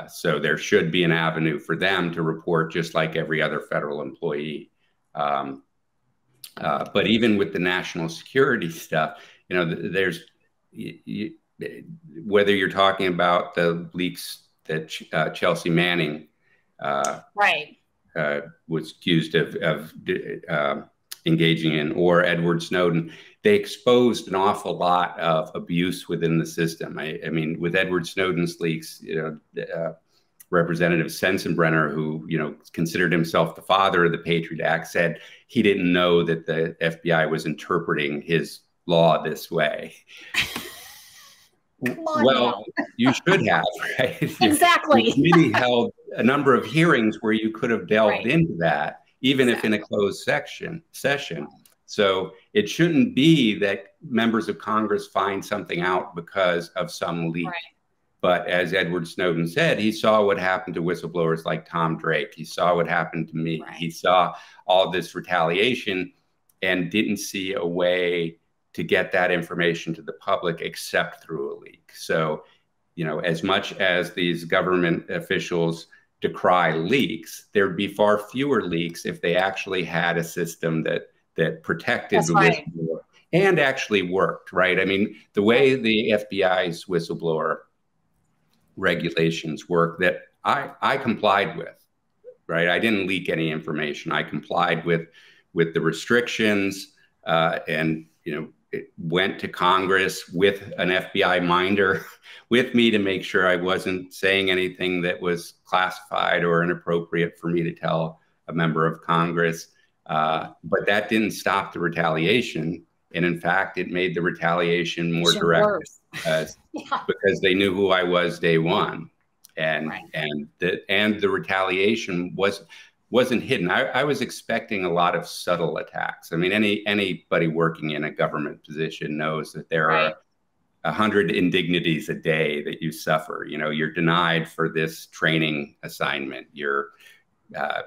So there should be an avenue for them to report just like every other federal employee. But even with the national security stuff, you know, there's whether you're talking about the leaks that Chelsea Manning was accused of engaging in, or Edward Snowden, they exposed an awful lot of abuse within the system. I mean, with Edward Snowden's leaks, you know, Representative Sensenbrenner, who, you know, considered himself the father of the Patriot Act, said he didn't know that the FBI was interpreting his law this way. Well, you should have, right? Exactly. The committee held a number of hearings where you could have delved into that, even if in a closed session. So it shouldn't be that members of Congress find something out because of some leak. Right. But as Edward Snowden said, he saw what happened to whistleblowers like Tom Drake. He saw what happened to me. Right. He saw all this retaliation and didn't see a way to get that information to the public except through a leak. So, you know, as much as these government officials decry leaks, there'd be far fewer leaks if they actually had a system that protected the whistleblower and actually worked, right? I mean, the way the FBI's whistleblower regulations work that I complied with, right? I didn't leak any information. I complied with the restrictions, and, you know, it went to Congress with an FBI minder with me to make sure I wasn't saying anything that was classified or inappropriate for me to tell a member of Congress. But that didn't stop the retaliation. And in fact, it made the retaliation more direct because they knew who I was day one. And the retaliation wasn't hidden. I was expecting a lot of subtle attacks. I mean, anybody working in a government position knows that there are 100 indignities a day that you suffer. You know, you're denied for this training assignment. Your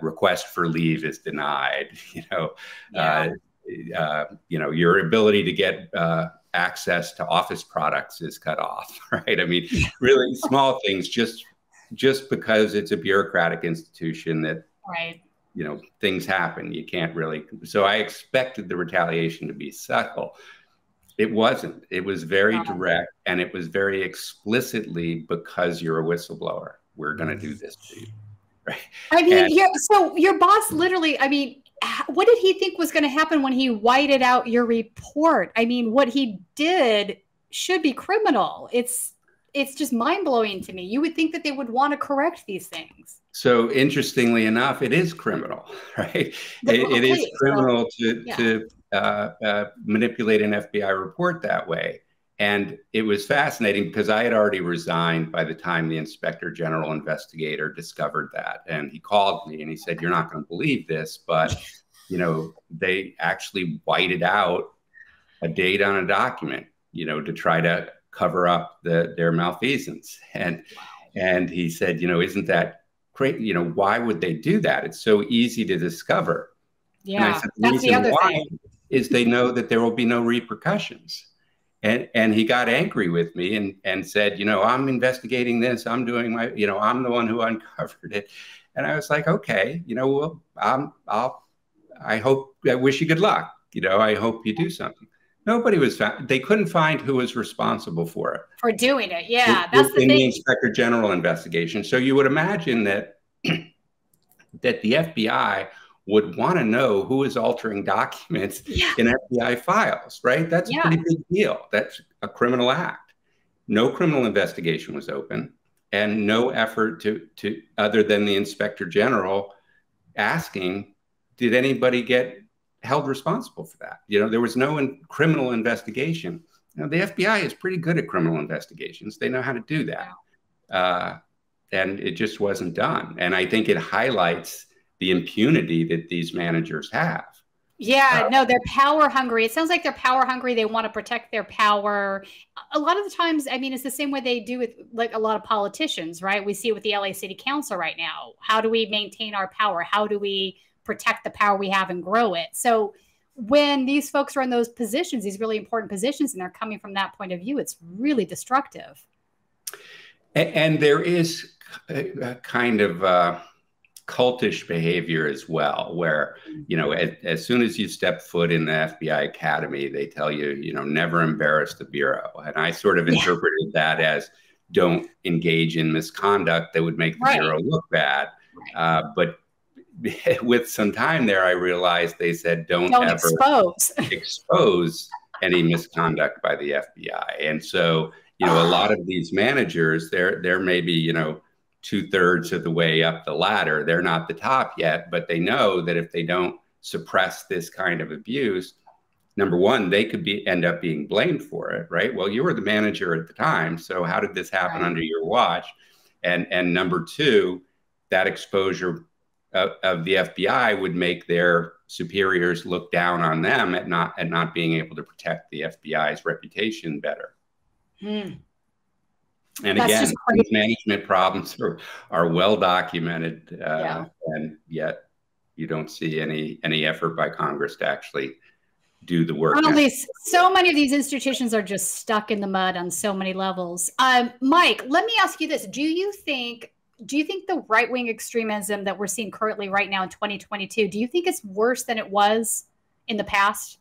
request for leave is denied. You know, your ability to get access to office products is cut off. Right? I mean, really small things. Just because it's a bureaucratic institution that. Right. You know, things happen. You can't really. So I expected the retaliation to be subtle. It wasn't. It was very direct, and it was very explicitly, because you're a whistleblower, we're going to do this to you. Right. I mean, so your boss literally, I mean, what did he think was going to happen when he whited out your report? I mean, what he did should be criminal. It's just mind-blowing to me. You would think that they would want to correct these things. So interestingly enough, it is criminal, right? It is criminal to manipulate an FBI report that way. And it was fascinating because I had already resigned by the time the Inspector General investigator discovered that. And he called me and he said, "You're not going to believe this, but, you know, they actually whited out a date on a document, you know, to try to cover up their malfeasance." And he said, "You know, isn't that great? You know, why would they do that? It's so easy to discover." Yeah, and I said, that's the other thing. Is they know that there will be no repercussions. And he got angry with me and said, "You know, I'm investigating this. I'm doing my, you know, I'm the one who uncovered it." And I was like, "Okay, you know, well, I wish you good luck. You know, I hope you do something." Nobody was found. They couldn't find who was responsible for it. For doing it. Yeah, that's the thing. In the Inspector General investigation. So you would imagine that that the FBI would want to know who is altering documents in FBI files, right? That's a pretty big deal. That's a criminal act. No criminal investigation was open, and no effort to other than the Inspector General asking, did anybody get held responsible for that? You know, there was no criminal investigation. You know, the FBI is pretty good at criminal investigations. They know how to do that. And it just wasn't done. And I think it highlights the impunity that these managers have. Yeah, no, they're power hungry. It sounds like they're power hungry. They want to protect their power. A lot of the times, I mean, it's the same way they do with like a lot of politicians, right? We see it with the LA City Council right now. How do we maintain our power? How do we protect the power we have and grow it. So when these folks are in those positions, these really important positions, and they're coming from that point of view, it's really destructive. And there is a kind of cultish behavior as well, where, you know, as soon as you step foot in the FBI Academy, they tell you, you know, never embarrass the Bureau. And I sort of interpreted that as don't engage in misconduct that would make the Bureau look bad. But with some time there, I realized they said don't ever expose any misconduct by the FBI. And so, you know, a lot of these managers, they're maybe, you know, 2/3 of the way up the ladder. They're not the top yet, but they know that if they don't suppress this kind of abuse, number one, they could end up being blamed for it, right? Well, you were the manager at the time, so how did this happen under your watch? And number two, that exposure of the FBI would make their superiors look down on them at not being able to protect the FBI's reputation better. And again, these management problems are well documented, and yet you don't see any effort by Congress to actually do the work. So many of these institutions are just stuck in the mud on so many levels. Mike, let me ask you this: do you think the right-wing extremism that we're seeing currently right now in 2022, do you think it's worse than it was in the past?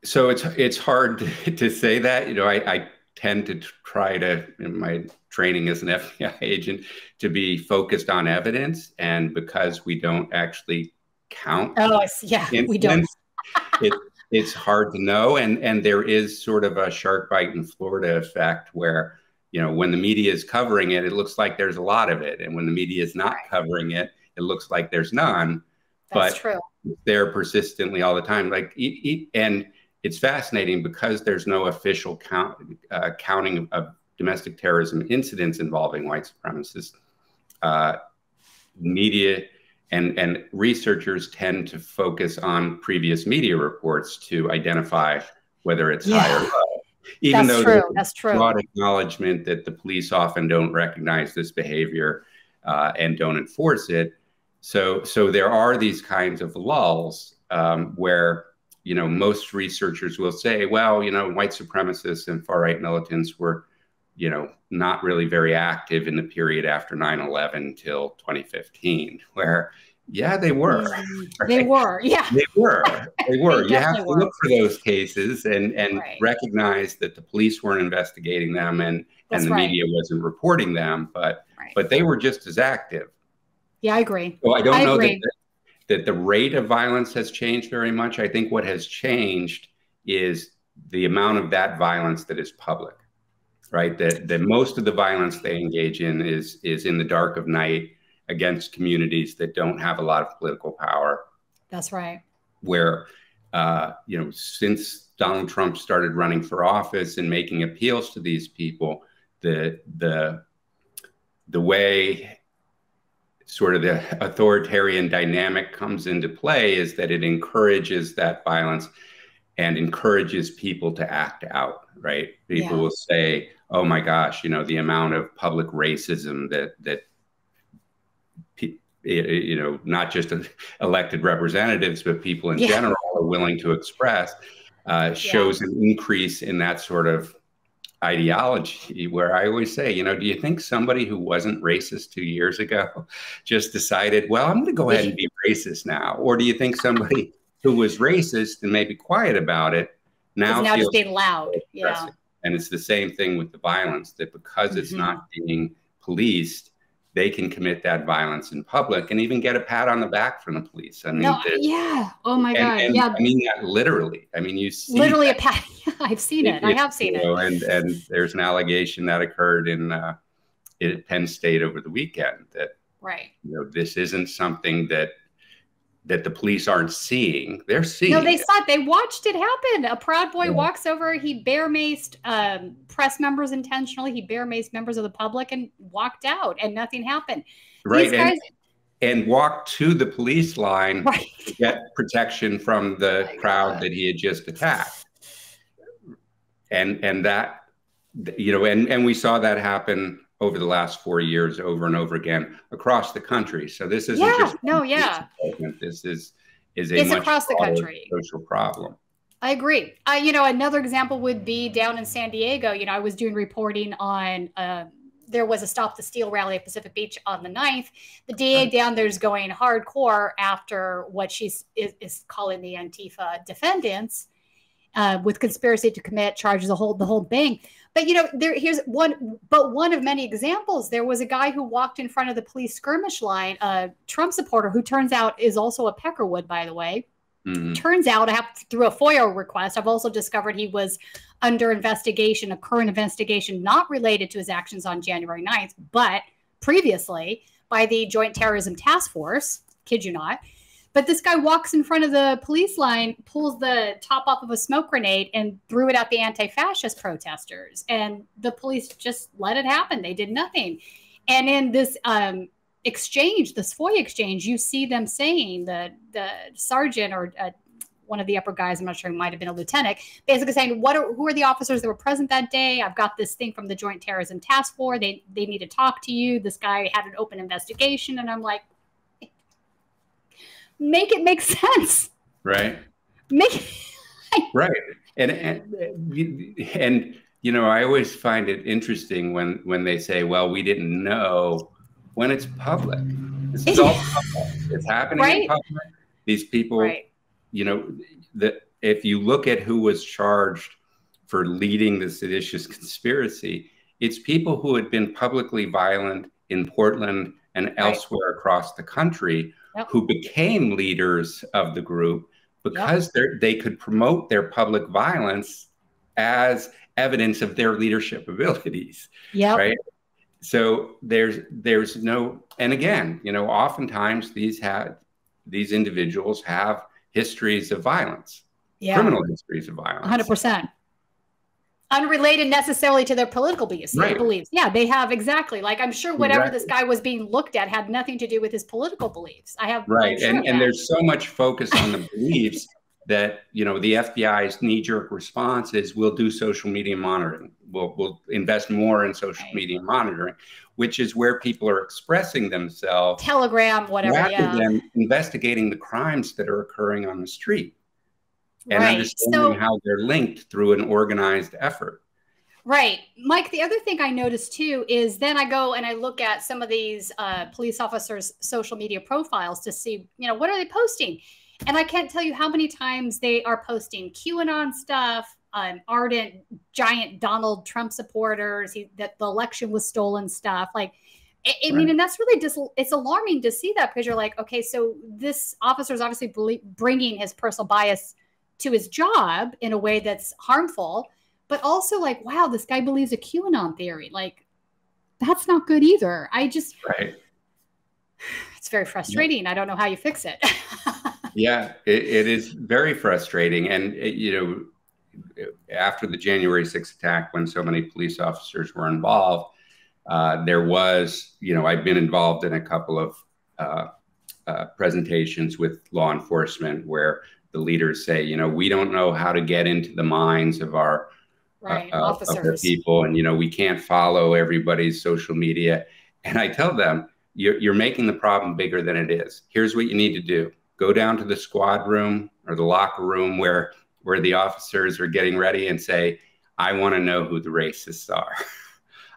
So it's hard to say that. You know, I tend to try to, in my training as an FBI agent, to be focused on evidence. And because we don't actually count we don't. It's hard to know. And there is sort of a shark bite in Florida effect where, you know, when the media is covering it, it looks like there's a lot of it. And when the media is not covering it, it looks like there's none. That's true. They're persistently all the time. And it's fascinating because there's no official counting of domestic terrorism incidents involving white supremacists. Media and researchers tend to focus on previous media reports to identify whether it's high or low. Even though there's broad acknowledgement that the police often don't recognize this behavior and don't enforce it. So there are these kinds of lulls where, you know, most researchers will say, well, you know, white supremacists and far-right militants were, you know, not really very active in the period after 9/11 till 2015, where, they were. Right? They were, They were. You have to look for those cases and recognize that the police weren't investigating them and the media wasn't reporting them, but they were just as active. Yeah, I agree. So I don't know that the rate of violence has changed very much. I think what has changed is the amount of that violence that is public, right? That most of the violence they engage in is in the dark of night against communities that don't have a lot of political power. That's right. Where, you know, since Donald Trump started running for office and making appeals to these people, the way sort of the authoritarian dynamic comes into play is that it encourages that violence and encourages people to act out, right? People will say, oh my gosh, you know, the amount of public racism that you know, not just elected representatives, but people in general are willing to express, shows an increase in that sort of ideology, where I always say, you know, do you think somebody who wasn't racist 2 years ago just decided, well, I'm going to go ahead and be racist now? Or do you think somebody who was racist and maybe quiet about it now just being loud? Yeah. And it's the same thing with the violence, that because it's not being policed, they can commit that violence in public and even get a pat on the back from the police. I mean, oh my God. I mean that literally. I mean, you see literally a pat. I've seen it. I have seen it. And there's an allegation that occurred in Penn State over the weekend that, you know, this isn't something that the police aren't seeing. They're seeing. No, they saw it. They watched it happen. A Proud Boy walks over. He bear maced press members intentionally. He bear maced members of the public and walked out, and nothing happened. Right. These guys, and walked to the police line to get protection from the crowd that he had just attacked. And that, you know, and we saw that happen over the last 4 years, over and over again across the country. So this isn't just this is a much across the country social problem. I agree. You know, another example would be down in San Diego. You know, I was doing reporting on there was a Stop the Steal rally at Pacific Beach on the 9th. The DA down there's going hardcore after what she is calling the Antifa defendants with conspiracy to commit charges, the whole thing. But, you know, here's one of many examples. There was a guy who walked in front of the police skirmish line, a Trump supporter who turns out is also a Peckerwood, by the way. Turns out, through a FOIA request, I've also discovered he was under investigation, a current investigation not related to his actions on January 9th, but previously by the Joint Terrorism Task Force, kid you not. But this guy walks in front of the police line, pulls the top off of a smoke grenade and threw it at the anti-fascist protesters. And the police just let it happen. They did nothing. And in this exchange, this FOIA exchange, you see them saying, the sergeant or one of the upper guys, I'm not sure, he might have been a lieutenant, basically saying, who are the officers that were present that day? I've got this thing from the Joint Terrorism Task Force. They need to talk to you. This guy had an open investigation. And I'm like, make it make sense. Right. Right. And you know, I always find it interesting when they say, well, we didn't know, when it's public. This is all public. It's happening in public. These people, you know, if you look at who was charged for leading the seditious conspiracy, it's people who had been publicly violent in Portland and elsewhere across the country who became leaders of the group because they could promote their public violence as evidence of their leadership abilities. Right. So there's no, and again, you know, oftentimes these individuals have histories of violence, criminal histories of violence. 100%. Unrelated necessarily to their political beliefs. Yeah, they have, exactly. Like, I'm sure whatever this guy was being looked at had nothing to do with his political beliefs. I'm sure and there's so much focus on the beliefs that, you know, the FBI's knee-jerk response is we'll do social media monitoring. We'll invest more in social media monitoring, which is where people are expressing themselves. Telegram, whatever, rather than investigating the crimes that are occurring on the street. And understanding how they're linked through an organized effort. Right. Mike, the other thing I noticed too is then I go and I look at some of these police officers' social media profiles to see, you know, what are they posting? And I can't tell you how many times they are posting QAnon stuff, ardent, giant Donald Trump supporters, that the election was stolen stuff. Like, I mean, and that's really just, it's alarming to see that, because you're like, okay, so this officer is obviously bringing his personal bias to his job in a way that's harmful, but also like, wow, this guy believes a QAnon theory. Like, that's not good either. It's very frustrating. I don't know how you fix it. It is very frustrating. And, you know, after the January 6th attack, when so many police officers were involved, there was, you know, I've been involved in a couple of presentations with law enforcement where the leaders say, you know, we don't know how to get into the minds of our officers, of our people. And, you know, we can't follow everybody's social media. And I tell them, you're making the problem bigger than it is. Here's what you need to do. Go down to the squad room or the locker room where the officers are getting ready and say, I want to know who the racists are.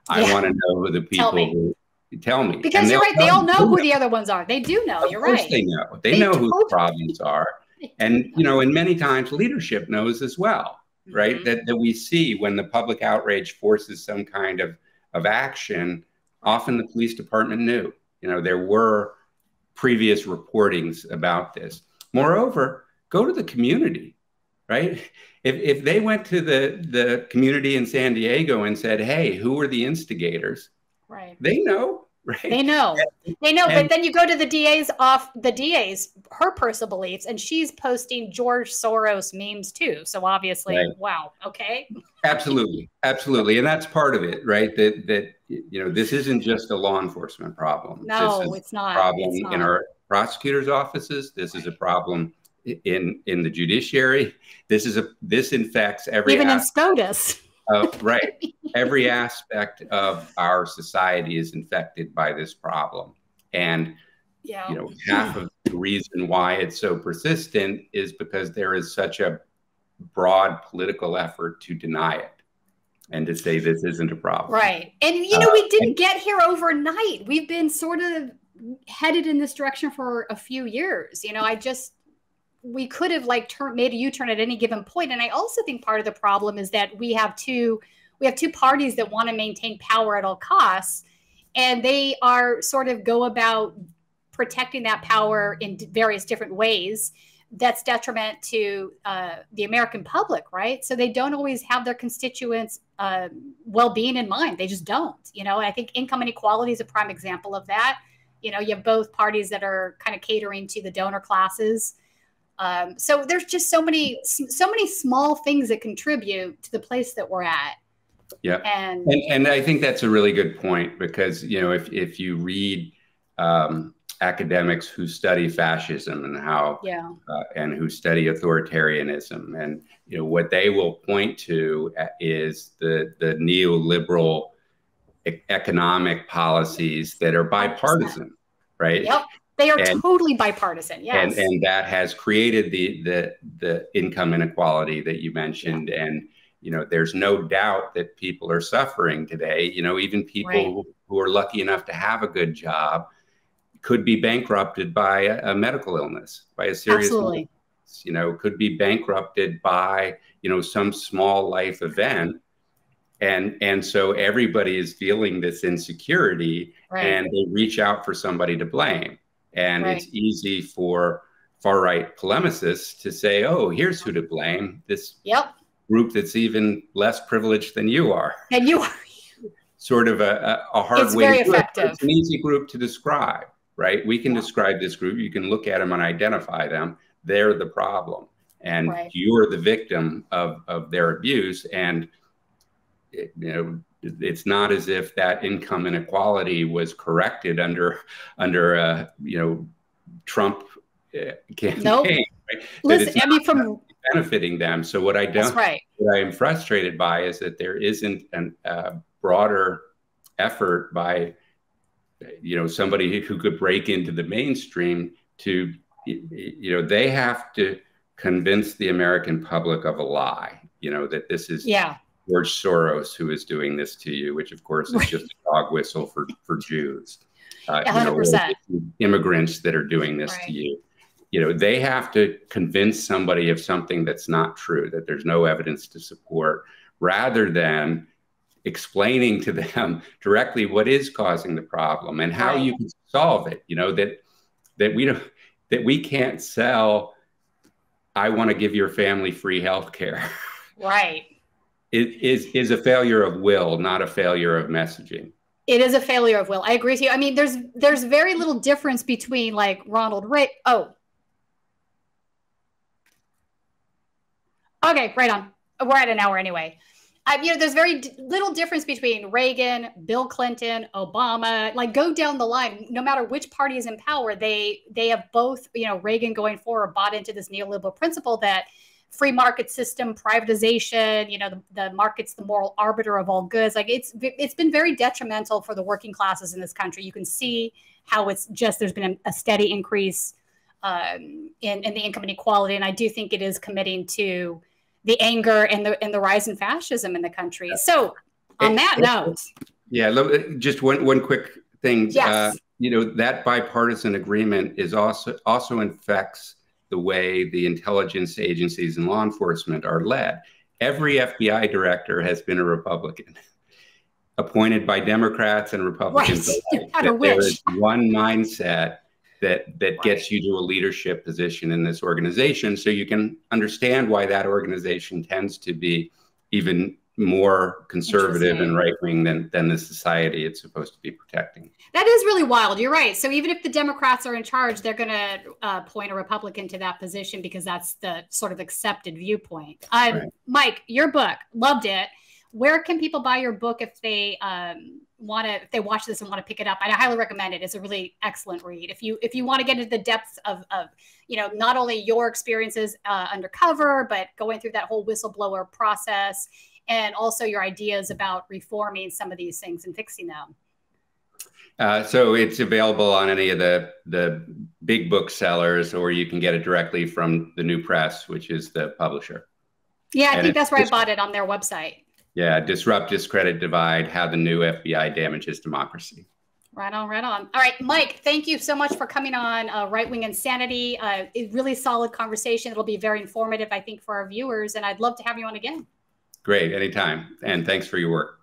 I want to know who the people who tell me. Because you're right. They all know who the other ones are. They do know. You're right. Of course they know. They know who the problems are. And, you know, and many times leadership knows as well, right? That we see when the public outrage forces some kind of action, often the police department knew. You know, there were previous reportings about this. Moreover, go to the community, right? If they went to the community in San Diego and said, hey, who are the instigators? They know. Right. They know. But then you go to the DA's, her personal beliefs, and she's posting George Soros memes too. So obviously, wow. Okay. Absolutely. And that's part of it, right? That, you know, this isn't just a law enforcement problem. No, it's not. Problem in our prosecutors' offices. This is a problem in the judiciary. This infects every even in SCOTUS. Right. Every aspect of our society is infected by this problem. And, half of the reason why it's so persistent is because there is such a broad political effort to deny it and to say this isn't a problem. Right. And, we didn't get here overnight. We've been sort of headed in this direction for a few years. We could have made a U-turn at any given point. And I also think part of the problem is that we have two parties that want to maintain power at all costs. And they are sort of go about protecting that power in various different ways. That's detriment to the American public, right? So they don't always have their constituents' well-being in mind. They just don't, and I think income inequality is a prime example of that. You have both parties that are kind of catering to the donor classes. So there's just so many small things that contribute to the place that we're at. Yeah. And I think that's a really good point, because, if you read academics who study fascism and how and who study authoritarianism, and what they will point to is the neoliberal economic policies that are bipartisan, 100%. Right? Yep, they are totally bipartisan. Yes, and that has created the income inequality that you mentioned, and there's no doubt that people are suffering today. Even people who are lucky enough to have a good job could be bankrupted by a medical illness, by a serious illness, could be bankrupted by, some small life event. And so everybody is feeling this insecurity, and they reach out for somebody to blame. And it's easy for far-right polemicists to say, oh, here's who to blame, this group that's even less privileged than you are. And you are. Sort of a hard it's way very to do effective. It. It's an easy group to describe. Right? We can describe this group. You can look at them and identify them. They're the problem. And you're the victim of their abuse. And, it's not as if that income inequality was corrected under Trump campaign. Nope. Right? Listen, from benefiting them. So what what I am frustrated by is that there isn't a broader effort by somebody who could break into the mainstream to, they have to convince the American public of a lie, that this is George Soros who is doing this to you, which of course is just a dog whistle for Jews, 100%. Immigrants that are doing this to you. They have to convince somebody of something that's not true, that there's no evidence to support, rather than explaining to them directly what is causing the problem and how you can solve it. That we can't sell, I want to give your family free health care. Right. It is a failure of will, not a failure of messaging. It is a failure of will. I agree with you. I mean, there's very little difference between Ronald Reagan. Oh. Okay, right on. We're at an hour anyway. There's very little difference between Reagan, Bill Clinton, Obama. Go down the line. No matter which party is in power, they have both. Reagan going forward bought into this neoliberal principle that free market system, privatization. The market's the moral arbiter of all goods. It's been very detrimental for the working classes in this country. You can see how there's been a steady increase in the income inequality, and I do think it is committing to the anger and the rise in fascism in the country. So on that note. Yeah, just one quick thing. Yes. That bipartisan agreement is also infects the way the intelligence agencies and law enforcement are led. Every FBI director has been a Republican, appointed by Democrats and Republicans. There is one mindset that gets you to a leadership position in this organization. So you can understand why that organization tends to be even more conservative and right-wing than the society it's supposed to be protecting. That is really wild. You're right. So even if the Democrats are in charge, they're going to point a Republican to that position because that's the sort of accepted viewpoint. Mike, your book, loved it. Where can people buy your book if they if they watch this and want to pick it up? And I highly recommend it. It's a really excellent read. If you want to get into the depths of not only your experiences undercover, but going through that whole whistleblower process and also your ideas about reforming some of these things and fixing them. So it's available on any of the big booksellers, or you can get it directly from the New Press, which is the publisher. Yeah, I think that's where I bought it, on their website. Yeah, Disrupt, Discredit, Divide, How the New FBI Damages Democracy. Right on, right on. All right, Mike, thank you so much for coming on Right Wing Insanity. A really solid conversation. It'll be very informative, I think, for our viewers, and I'd love to have you on again. Great, anytime. And thanks for your work.